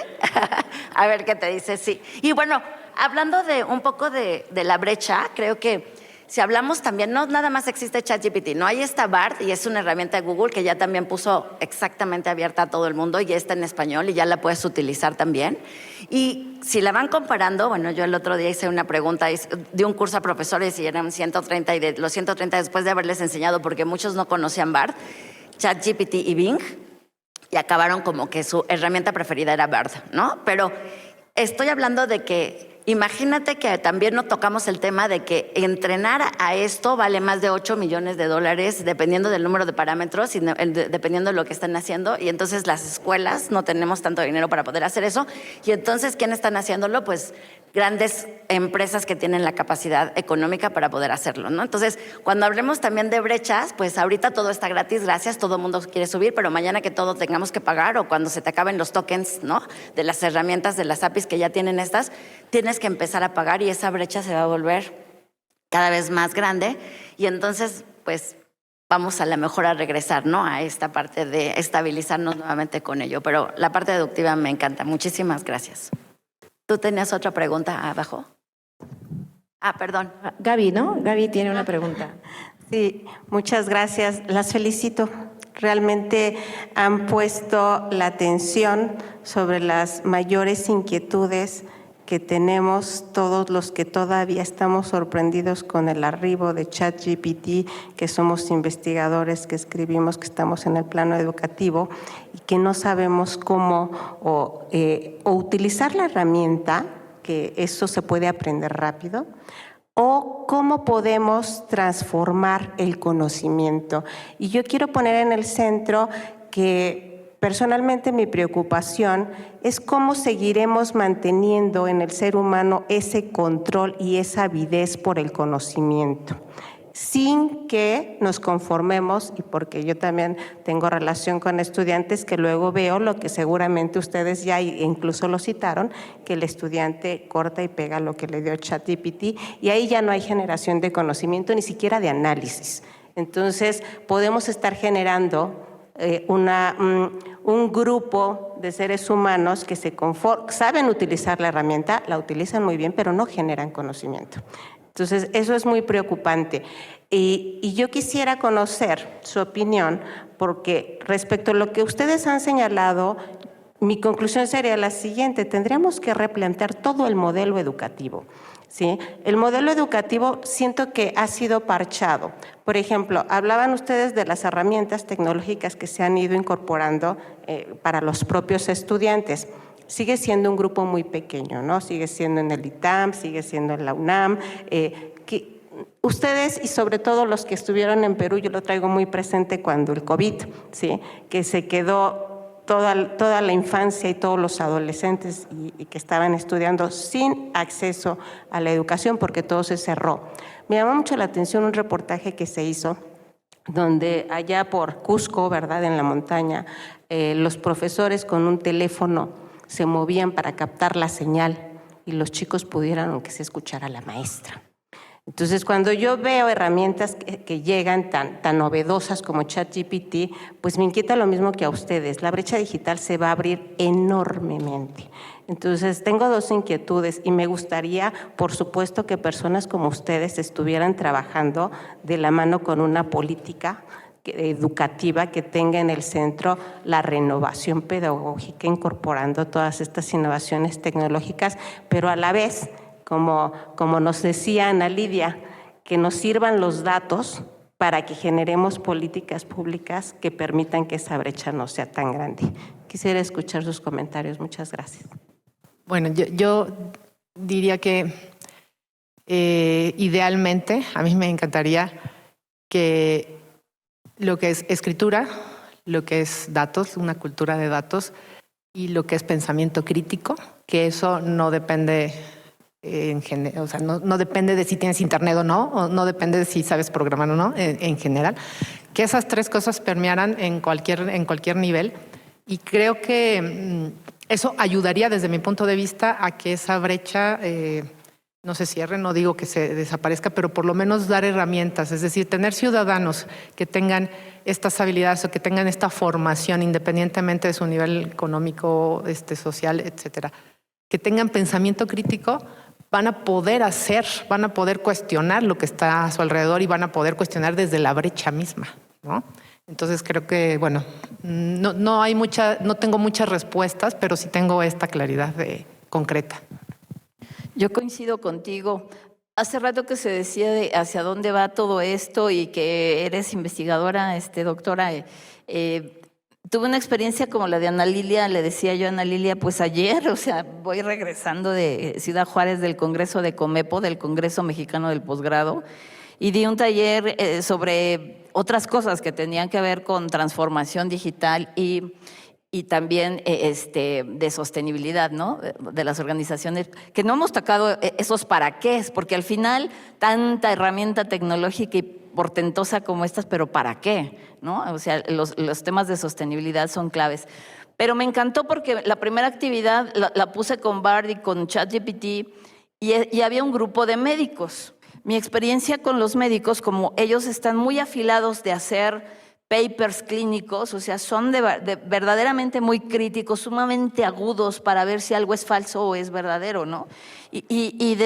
A ver qué te dice, sí. Y bueno, hablando de un poco de la brecha, creo que si hablamos también, no nada más existe ChatGPT, no, ahí está BARD y es una herramienta de Google que ya también puso exactamente abierta a todo el mundo, ya está en español y ya la puedes utilizar también. Y si la van comparando, bueno, yo el otro día hice una pregunta, di un curso a profesores y eran 130 y de los 130 después de haberles enseñado, porque muchos no conocían BARD, ChatGPT y Bing, y acabaron como que su herramienta preferida era BARD, ¿no? Pero estoy hablando de que imagínate que también no tocamos el tema de que entrenar a esto vale más de $8 millones dependiendo del número de parámetros y dependiendo de lo que están haciendo. Y entonces las escuelas no tenemos tanto dinero para poder hacer eso. Y entonces, ¿quién están haciéndolo? Pues grandes empresas que tienen la capacidad económica para poder hacerlo, ¿no? Entonces, cuando hablemos también de brechas, pues ahorita todo está gratis, gracias, todo el mundo quiere subir, pero mañana que todo tengamos que pagar o cuando se te acaben los tokens, ¿no? De las herramientas, de las APIs que ya tienen estas, tienes que empezar a pagar y esa brecha se va a volver cada vez más grande y entonces, pues, vamos a lo mejor a regresar, ¿no? A esta parte de estabilizarnos nuevamente con ello, pero la parte deductiva me encanta. Muchísimas gracias. ¿Tú tenías otra pregunta abajo? Ah, perdón. Gaby, ¿no? Gaby tiene una pregunta. Sí, muchas gracias. Las felicito. Realmente han puesto la atención sobre las mayores inquietudes que tenemos todos los que todavía estamos sorprendidos con el arribo de ChatGPT, que somos investigadores, que escribimos, que estamos en el plano educativo y que no sabemos cómo o utilizar la herramienta, que eso se puede aprender rápido, o cómo podemos transformar el conocimiento. Y yo quiero poner en el centro que personalmente mi preocupación es cómo seguiremos manteniendo en el ser humano ese control y esa avidez por el conocimiento, sin que nos conformemos, y porque yo también tengo relación con estudiantes que luego veo lo que seguramente ustedes ya incluso lo citaron, que el estudiante corta y pega lo que le dio ChatGPT y ahí ya no hay generación de conocimiento, ni siquiera de análisis. Entonces podemos estar generando un grupo de seres humanos que saben utilizar la herramienta, la utilizan muy bien, pero no generan conocimiento. Entonces, eso es muy preocupante. Y yo quisiera conocer su opinión, porque respecto a lo que ustedes han señalado, mi conclusión sería la siguiente: tendríamos que replantear todo el modelo educativo. ¿Sí? El modelo educativo siento que ha sido parchado. Por ejemplo, hablaban ustedes de las herramientas tecnológicas que se han ido incorporando para los propios estudiantes. Sigue siendo un grupo muy pequeño, ¿no? Sigue siendo en el ITAM, sigue siendo en la UNAM. Que ustedes y sobre todo los que estuvieron en Perú, yo lo traigo muy presente cuando el COVID, ¿sí? Que se quedó toda la infancia y todos los adolescentes y que estaban estudiando sin acceso a la educación porque todo se cerró. Me llamó mucho la atención un reportaje que se hizo donde allá por Cusco, ¿verdad?, en la montaña, los profesores con un teléfono se movían para captar la señal y los chicos pudieran, aunque se escuchara a la maestra. Entonces, cuando yo veo herramientas que llegan tan novedosas como ChatGPT, pues me inquieta lo mismo que a ustedes. La brecha digital se va a abrir enormemente. Entonces, tengo dos inquietudes y me gustaría, por supuesto, que personas como ustedes estuvieran trabajando de la mano con una política educativa que tenga en el centro la renovación pedagógica, incorporando todas estas innovaciones tecnológicas, pero a la vez, como nos decía Ana Lidia, que nos sirvan los datos para que generemos políticas públicas que permitan que esa brecha no sea tan grande. Quisiera escuchar sus comentarios. Muchas gracias. Bueno, yo diría que idealmente a mí me encantaría que lo que es escritura, lo que es datos, una cultura de datos y lo que es pensamiento crítico, que eso no depende o sea, no depende de si tienes internet o no depende de si sabes programar o no, en general, que esas tres cosas permearan en cualquier nivel, y creo que eso ayudaría desde mi punto de vista a que esa brecha no se cierre, no digo que se desaparezca, pero por lo menos dar herramientas, es decir, tener ciudadanos que tengan estas habilidades o que tengan esta formación independientemente de su nivel económico, social, etcétera, que tengan pensamiento crítico, van a poder cuestionar lo que está a su alrededor y van a poder cuestionar desde la brecha misma, ¿no? Entonces creo que, bueno, no tengo muchas respuestas, pero sí tengo esta claridad concreta. Yo coincido contigo. Hace rato que se decía de hacia dónde va todo esto y que eres investigadora, doctora, tuve una experiencia como la de Ana Lilia, le decía yo a Ana Lilia, pues ayer, o sea, voy regresando de Ciudad Juárez del Congreso de Comepo, del Congreso Mexicano del Posgrado, y di un taller sobre otras cosas que tenían que ver con transformación digital y también de sostenibilidad, ¿no? De las organizaciones, que no hemos tocado esos para qué, porque al final tanta herramienta tecnológica y portentosa como estas, pero ¿para qué? ¿No? O sea, los temas de sostenibilidad son claves. Pero me encantó porque la primera actividad la puse con Bard y con ChatGPT y había un grupo de médicos. Mi experiencia con los médicos, como ellos están muy afilados de hacer papers clínicos, o sea, son verdaderamente muy críticos, sumamente agudos para ver si algo es falso o es verdadero, ¿no?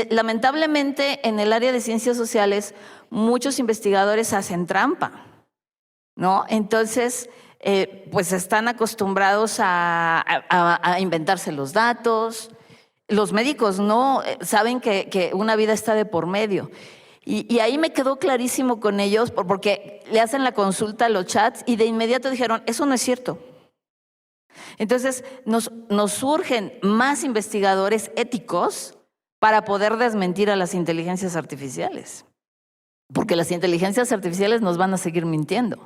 Lamentablemente, en el área de ciencias sociales, muchos investigadores hacen trampa, ¿no? Entonces, pues están acostumbrados a inventarse los datos. Los médicos no saben que una vida está de por medio. Y ahí me quedó clarísimo con ellos, porque le hacen la consulta a los chats y de inmediato dijeron, eso no es cierto. Entonces, nos surgen más investigadores éticos para poder desmentir a las inteligencias artificiales. Porque las inteligencias artificiales nos van a seguir mintiendo.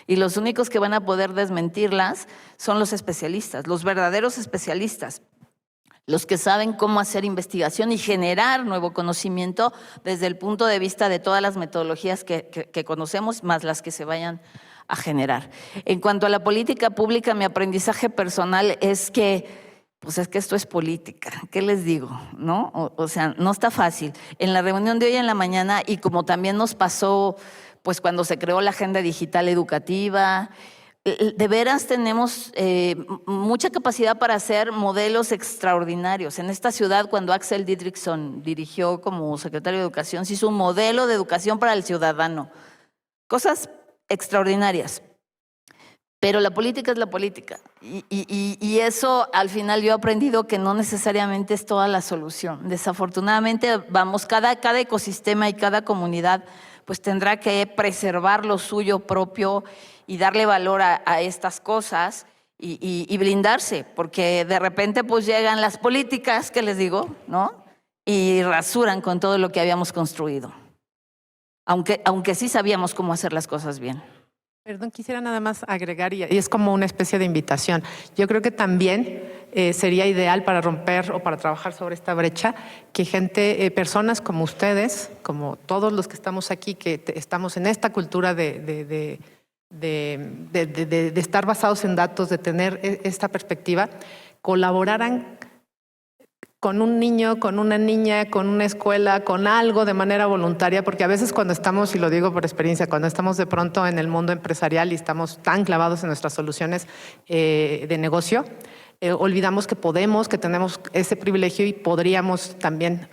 Y los únicos que van a poder desmentirlas son los especialistas, los verdaderos especialistas. Los que saben cómo hacer investigación y generar nuevo conocimiento desde el punto de vista de todas las metodologías que conocemos, más las que se vayan a generar. En cuanto a la política pública, mi aprendizaje personal es que, pues es que esto es política. ¿Qué les digo? ¿No? O sea, no está fácil. En la reunión de hoy en la mañana, y como también nos pasó, pues cuando se creó la Agenda Digital Educativa, de veras tenemos mucha capacidad para hacer modelos extraordinarios. En esta ciudad, cuando Axel Didrikson dirigió como secretario de Educación, se hizo un modelo de educación para el ciudadano. Cosas extraordinarias. Pero la política es la política. Y eso, al final, yo he aprendido que no necesariamente es toda la solución. Desafortunadamente, vamos, cada ecosistema y cada comunidad pues tendrá que preservar lo suyo propio y darle valor a estas cosas y blindarse, porque de repente pues llegan las políticas, que les digo, ¿no? Y rasuran con todo lo que habíamos construido, aunque sí sabíamos cómo hacer las cosas bien. Perdón, quisiera nada más agregar, y es como una especie de invitación. Yo creo que también sería ideal para romper o para trabajar sobre esta brecha que personas como ustedes, como todos los que estamos aquí, que estamos en esta cultura de estar basados en datos, de tener esta perspectiva, colaboraran con un niño, con una niña, con una escuela, con algo de manera voluntaria, porque a veces cuando estamos, y lo digo por experiencia, cuando estamos de pronto en el mundo empresarial y estamos tan clavados en nuestras soluciones de negocio, olvidamos que podemos, que tenemos ese privilegio y podríamos también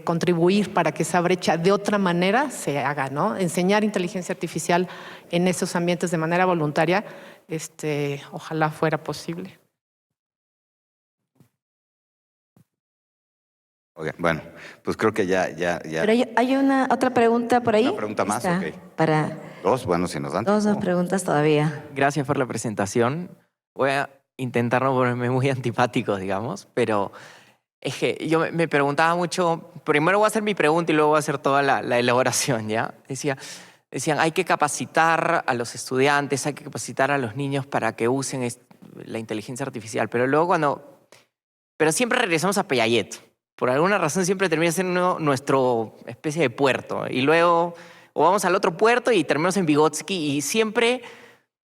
contribuir para que esa brecha de otra manera se haga, ¿no? Enseñar inteligencia artificial en esos ambientes de manera voluntaria, ojalá fuera posible. Okay, bueno, pues creo que ya. Pero hay otra pregunta por ahí. Una pregunta más, Está ok. Para Dos, bueno, si nos dan. dos tiempo. preguntas todavía. Gracias por la presentación. Voy a intentar no ponerme muy antipático, digamos, pero es que yo me preguntaba mucho, primero voy a hacer mi pregunta y luego voy a hacer toda la elaboración, ¿ya? Decían, hay que capacitar a los estudiantes, hay que capacitar a los niños para que usen la inteligencia artificial, pero luego pero siempre regresamos a Piaget. Por alguna razón siempre termina siendo nuestro especie de puerto. Y luego o vamos al otro puerto y terminamos en Vygotsky. Y siempre,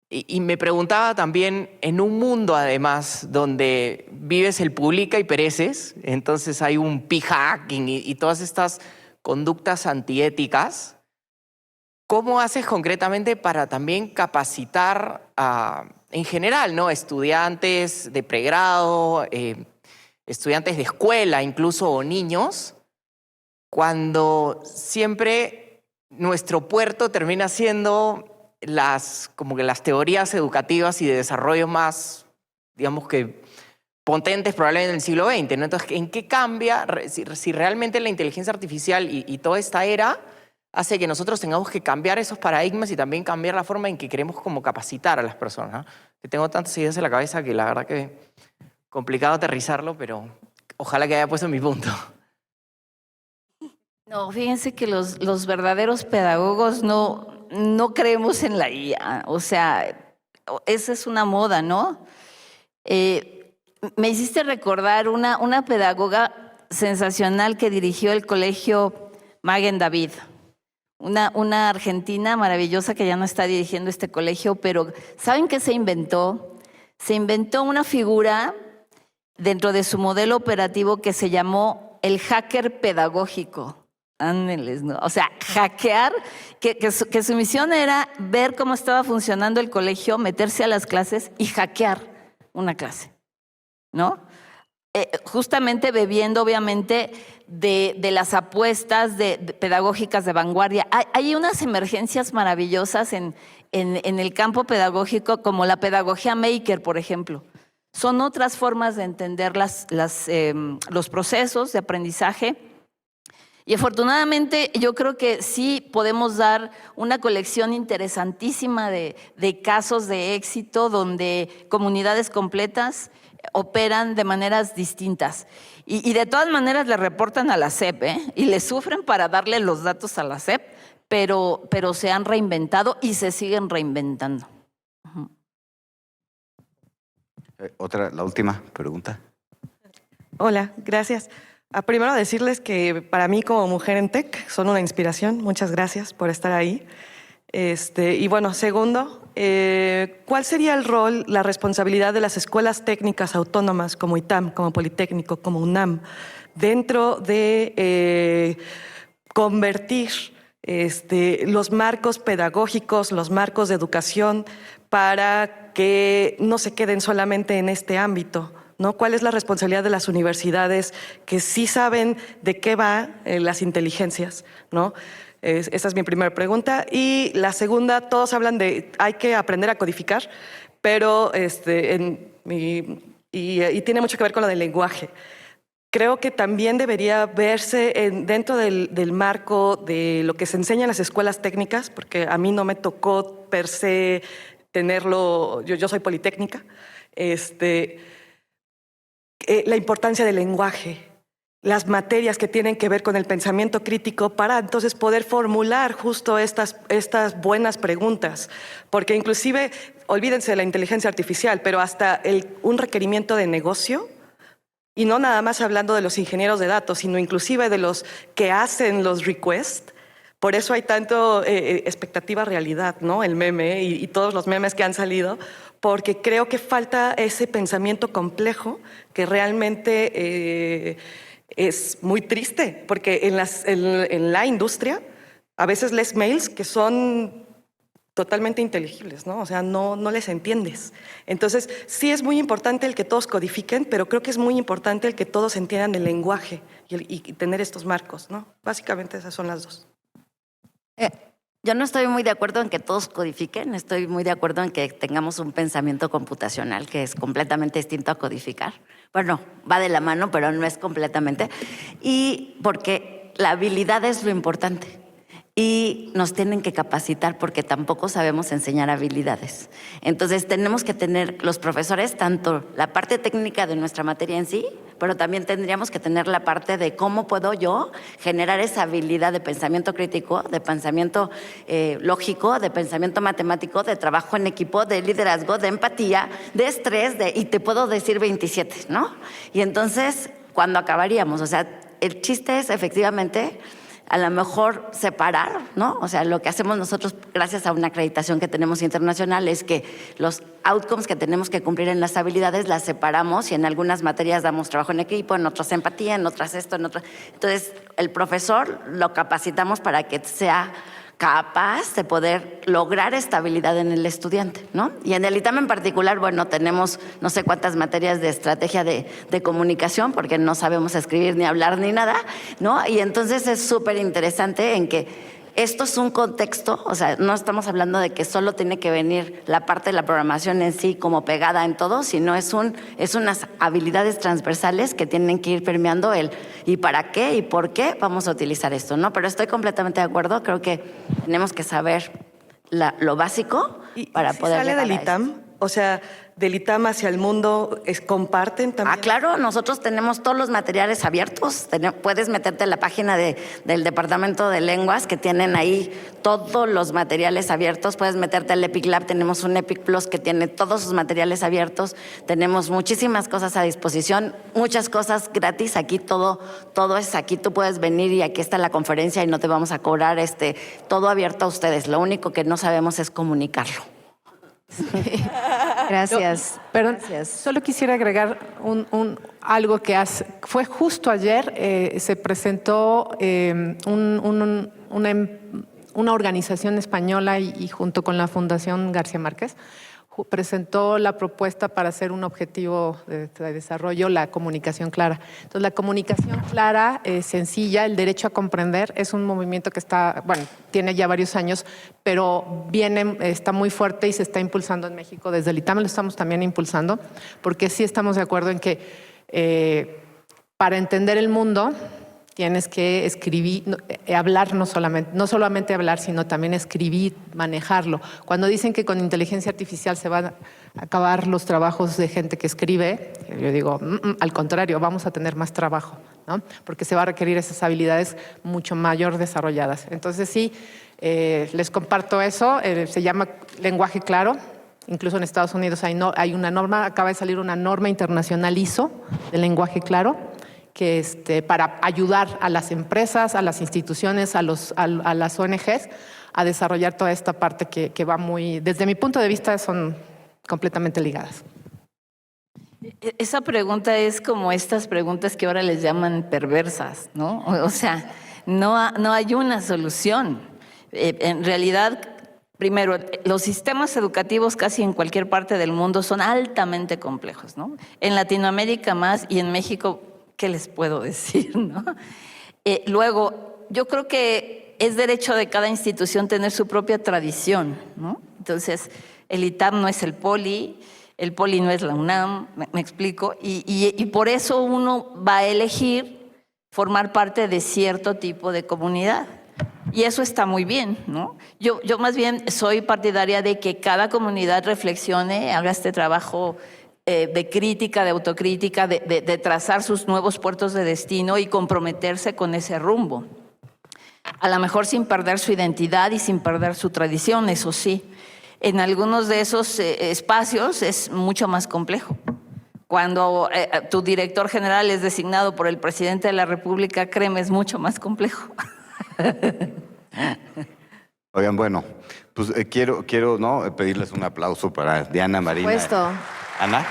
y me preguntaba también, en un mundo además donde vives el publica y pereces, entonces hay un p-hacking y todas estas conductas antiéticas, ¿cómo haces concretamente para también capacitar en general, ¿no? Estudiantes de pregrado, estudiantes de escuela, incluso o niños, cuando siempre nuestro puerto termina siendo como que las teorías educativas y de desarrollo más, digamos que potentes probablemente en el siglo XX, ¿no? Entonces, ¿en qué cambia si realmente la inteligencia artificial y toda esta era hace que nosotros tengamos que cambiar esos paradigmas y también cambiar la forma en que queremos como capacitar a las personas, ¿no? Que tengo tantas ideas en la cabeza que la verdad que complicado aterrizarlo, pero ojalá que haya puesto mi punto. No, fíjense que los verdaderos pedagogos no creemos en la IA. O sea, esa es una moda, ¿no? Me hiciste recordar una pedagoga sensacional que dirigió el colegio Magen David. Una argentina maravillosa que ya no está dirigiendo este colegio, pero ¿saben qué se inventó? Se inventó una figura dentro de su modelo operativo que se llamó el hacker pedagógico. Ándeles, ¿no? O sea, hackear, que su misión era ver cómo estaba funcionando el colegio, meterse a las clases y hackear una clase, ¿no? Justamente bebiendo, obviamente, de las apuestas pedagógicas de vanguardia. Hay unas emergencias maravillosas en el campo pedagógico, como la pedagogía maker, por ejemplo. Son otras formas de entender los procesos de aprendizaje. Y afortunadamente yo creo que sí podemos dar una colección interesantísima de casos de éxito donde comunidades completas operan de maneras distintas. Y de todas maneras le reportan a la SEP, y le sufren para darle los datos a la SEP, pero se han reinventado y se siguen reinventando. La última pregunta. Hola, gracias. Primero decirles que para mí como mujer en tech son una inspiración. Muchas gracias por estar ahí. Y bueno, segundo, ¿cuál sería el rol, la responsabilidad de las escuelas técnicas autónomas como ITAM, como Politécnico, como UNAM, dentro de convertir los marcos pedagógicos, los marcos de educación para que no se queden solamente en este ámbito, ¿no? ¿Cuál es la responsabilidad de las universidades que sí saben de qué va las inteligencias, ¿no? Esa es mi primera pregunta. Y la segunda, todos hablan de hay que aprender a codificar, pero y tiene mucho que ver con lo del lenguaje. Creo que también debería verse dentro del marco de lo que se enseña en las escuelas técnicas, porque a mí no me tocó per se tenerlo, yo soy politécnica, la importancia del lenguaje, las materias que tienen que ver con el pensamiento crítico para entonces poder formular justo estas buenas preguntas. Porque inclusive, olvídense de la inteligencia artificial, pero hasta un requerimiento de negocio, y no nada más hablando de los ingenieros de datos, sino inclusive de los que hacen los requests. Por eso hay tanto expectativa realidad, ¿no? El meme y todos los memes que han salido, porque creo que falta ese pensamiento complejo que realmente es muy triste, porque en la industria a veces lees mails que son totalmente inteligibles, ¿no? O sea, no les entiendes. Entonces, sí es muy importante el que todos codifiquen, pero creo que es muy importante el que todos entiendan el lenguaje y tener estos marcos, ¿no? Básicamente esas son las dos. Yo no estoy muy de acuerdo en que todos codifiquen, estoy muy de acuerdo en que tengamos un pensamiento computacional que es completamente distinto a codificar. Bueno, va de la mano, pero no es completamente. Y porque la habilidad es lo importante. Y nos tienen que capacitar porque tampoco sabemos enseñar habilidades. Entonces tenemos que tener los profesores tanto la parte técnica de nuestra materia en sí, pero también tendríamos que tener la parte de cómo puedo yo generar esa habilidad de pensamiento crítico, de pensamiento lógico, de pensamiento matemático, de trabajo en equipo, de liderazgo, de empatía, de estrés, y te puedo decir 27, ¿no? Y entonces, ¿cuándo acabaríamos? O sea, el chiste es efectivamente a lo mejor separar, ¿no? O sea, lo que hacemos nosotros, gracias a una acreditación que tenemos internacional, es que los outcomes que tenemos que cumplir en las habilidades las separamos y en algunas materias damos trabajo en equipo, en otras empatía, en otras esto, en otras. Entonces, el profesor lo capacitamos para que sea capaz de poder lograr estabilidad en el estudiante, ¿no? Y en el ITAM en particular, bueno, tenemos no sé cuántas materias de estrategia de comunicación porque no sabemos escribir ni hablar ni nada, ¿no? Y entonces es súper interesante en que esto es un contexto, o sea, no estamos hablando de que solo tiene que venir la parte de la programación en sí como pegada en todo, sino es unas habilidades transversales que tienen que ir permeando el ¿y para qué y por qué vamos a utilizar esto? ¿No? Pero estoy completamente de acuerdo, creo que tenemos que saber lo básico para ¿Y poder sale llegar del a ITAM? esto. O sea, del ITAM hacia el mundo, ¿comparten también? Ah, claro, nosotros tenemos todos los materiales abiertos. Puedes meterte en la página del Departamento de Lenguas, que tienen ahí todos los materiales abiertos. Puedes meterte al Epic Lab, tenemos un Epic Plus que tiene todos sus materiales abiertos. Tenemos muchísimas cosas a disposición, muchas cosas gratis. Aquí todo es aquí, tú puedes venir y aquí está la conferencia y no te vamos a cobrar, todo abierto a ustedes. Lo único que no sabemos es comunicarlo. Gracias. Perdón, Gracias. solo quisiera agregar algo que fue justo ayer, se presentó una organización española y junto con la Fundación García Márquez, presentó la propuesta para hacer un objetivo de desarrollo, la comunicación clara. Entonces, la comunicación clara, sencilla, el derecho a comprender, es un movimiento que tiene ya varios años, pero está muy fuerte y se está impulsando en México. Desde el ITAM lo estamos también impulsando, porque sí estamos de acuerdo en que para entender el mundo tienes que escribir, hablar no solamente hablar, sino también escribir, manejarlo. Cuando dicen que con inteligencia artificial se van a acabar los trabajos de gente que escribe, yo digo, al contrario, vamos a tener más trabajo, ¿no? Porque se va a requerir esas habilidades mucho mayor desarrolladas. Entonces sí, les comparto eso, se llama lenguaje claro. Incluso en Estados Unidos hay una norma, acaba de salir una norma internacional ISO de lenguaje claro, que para ayudar a las empresas, a las instituciones, a las ONGs a desarrollar toda esta parte que va desde mi punto de vista, son completamente ligadas. Esa pregunta es como estas preguntas que ahora les llaman perversas, ¿no? O sea, no hay una solución. En realidad, primero, los sistemas educativos casi en cualquier parte del mundo son altamente complejos, ¿no? En Latinoamérica más y en México, ¿qué les puedo decir, no? Luego, yo creo que es derecho de cada institución tener su propia tradición, ¿no? Entonces, el ITAM no es el POLI no es la UNAM, me explico, y por eso uno va a elegir formar parte de cierto tipo de comunidad. Y eso está muy bien, ¿no? Yo más bien soy partidaria de que cada comunidad reflexione, haga este trabajo de crítica, de autocrítica, de trazar sus nuevos puertos de destino y comprometerse con ese rumbo. A lo mejor sin perder su identidad y sin perder su tradición, eso sí. En algunos de esos espacios es mucho más complejo. Cuando tu director general es designado por el presidente de la República, créeme, es mucho más complejo. Oigan, bueno, pues quiero ¿no? pedirles un aplauso para Diana Marina. Por supuesto. Ana.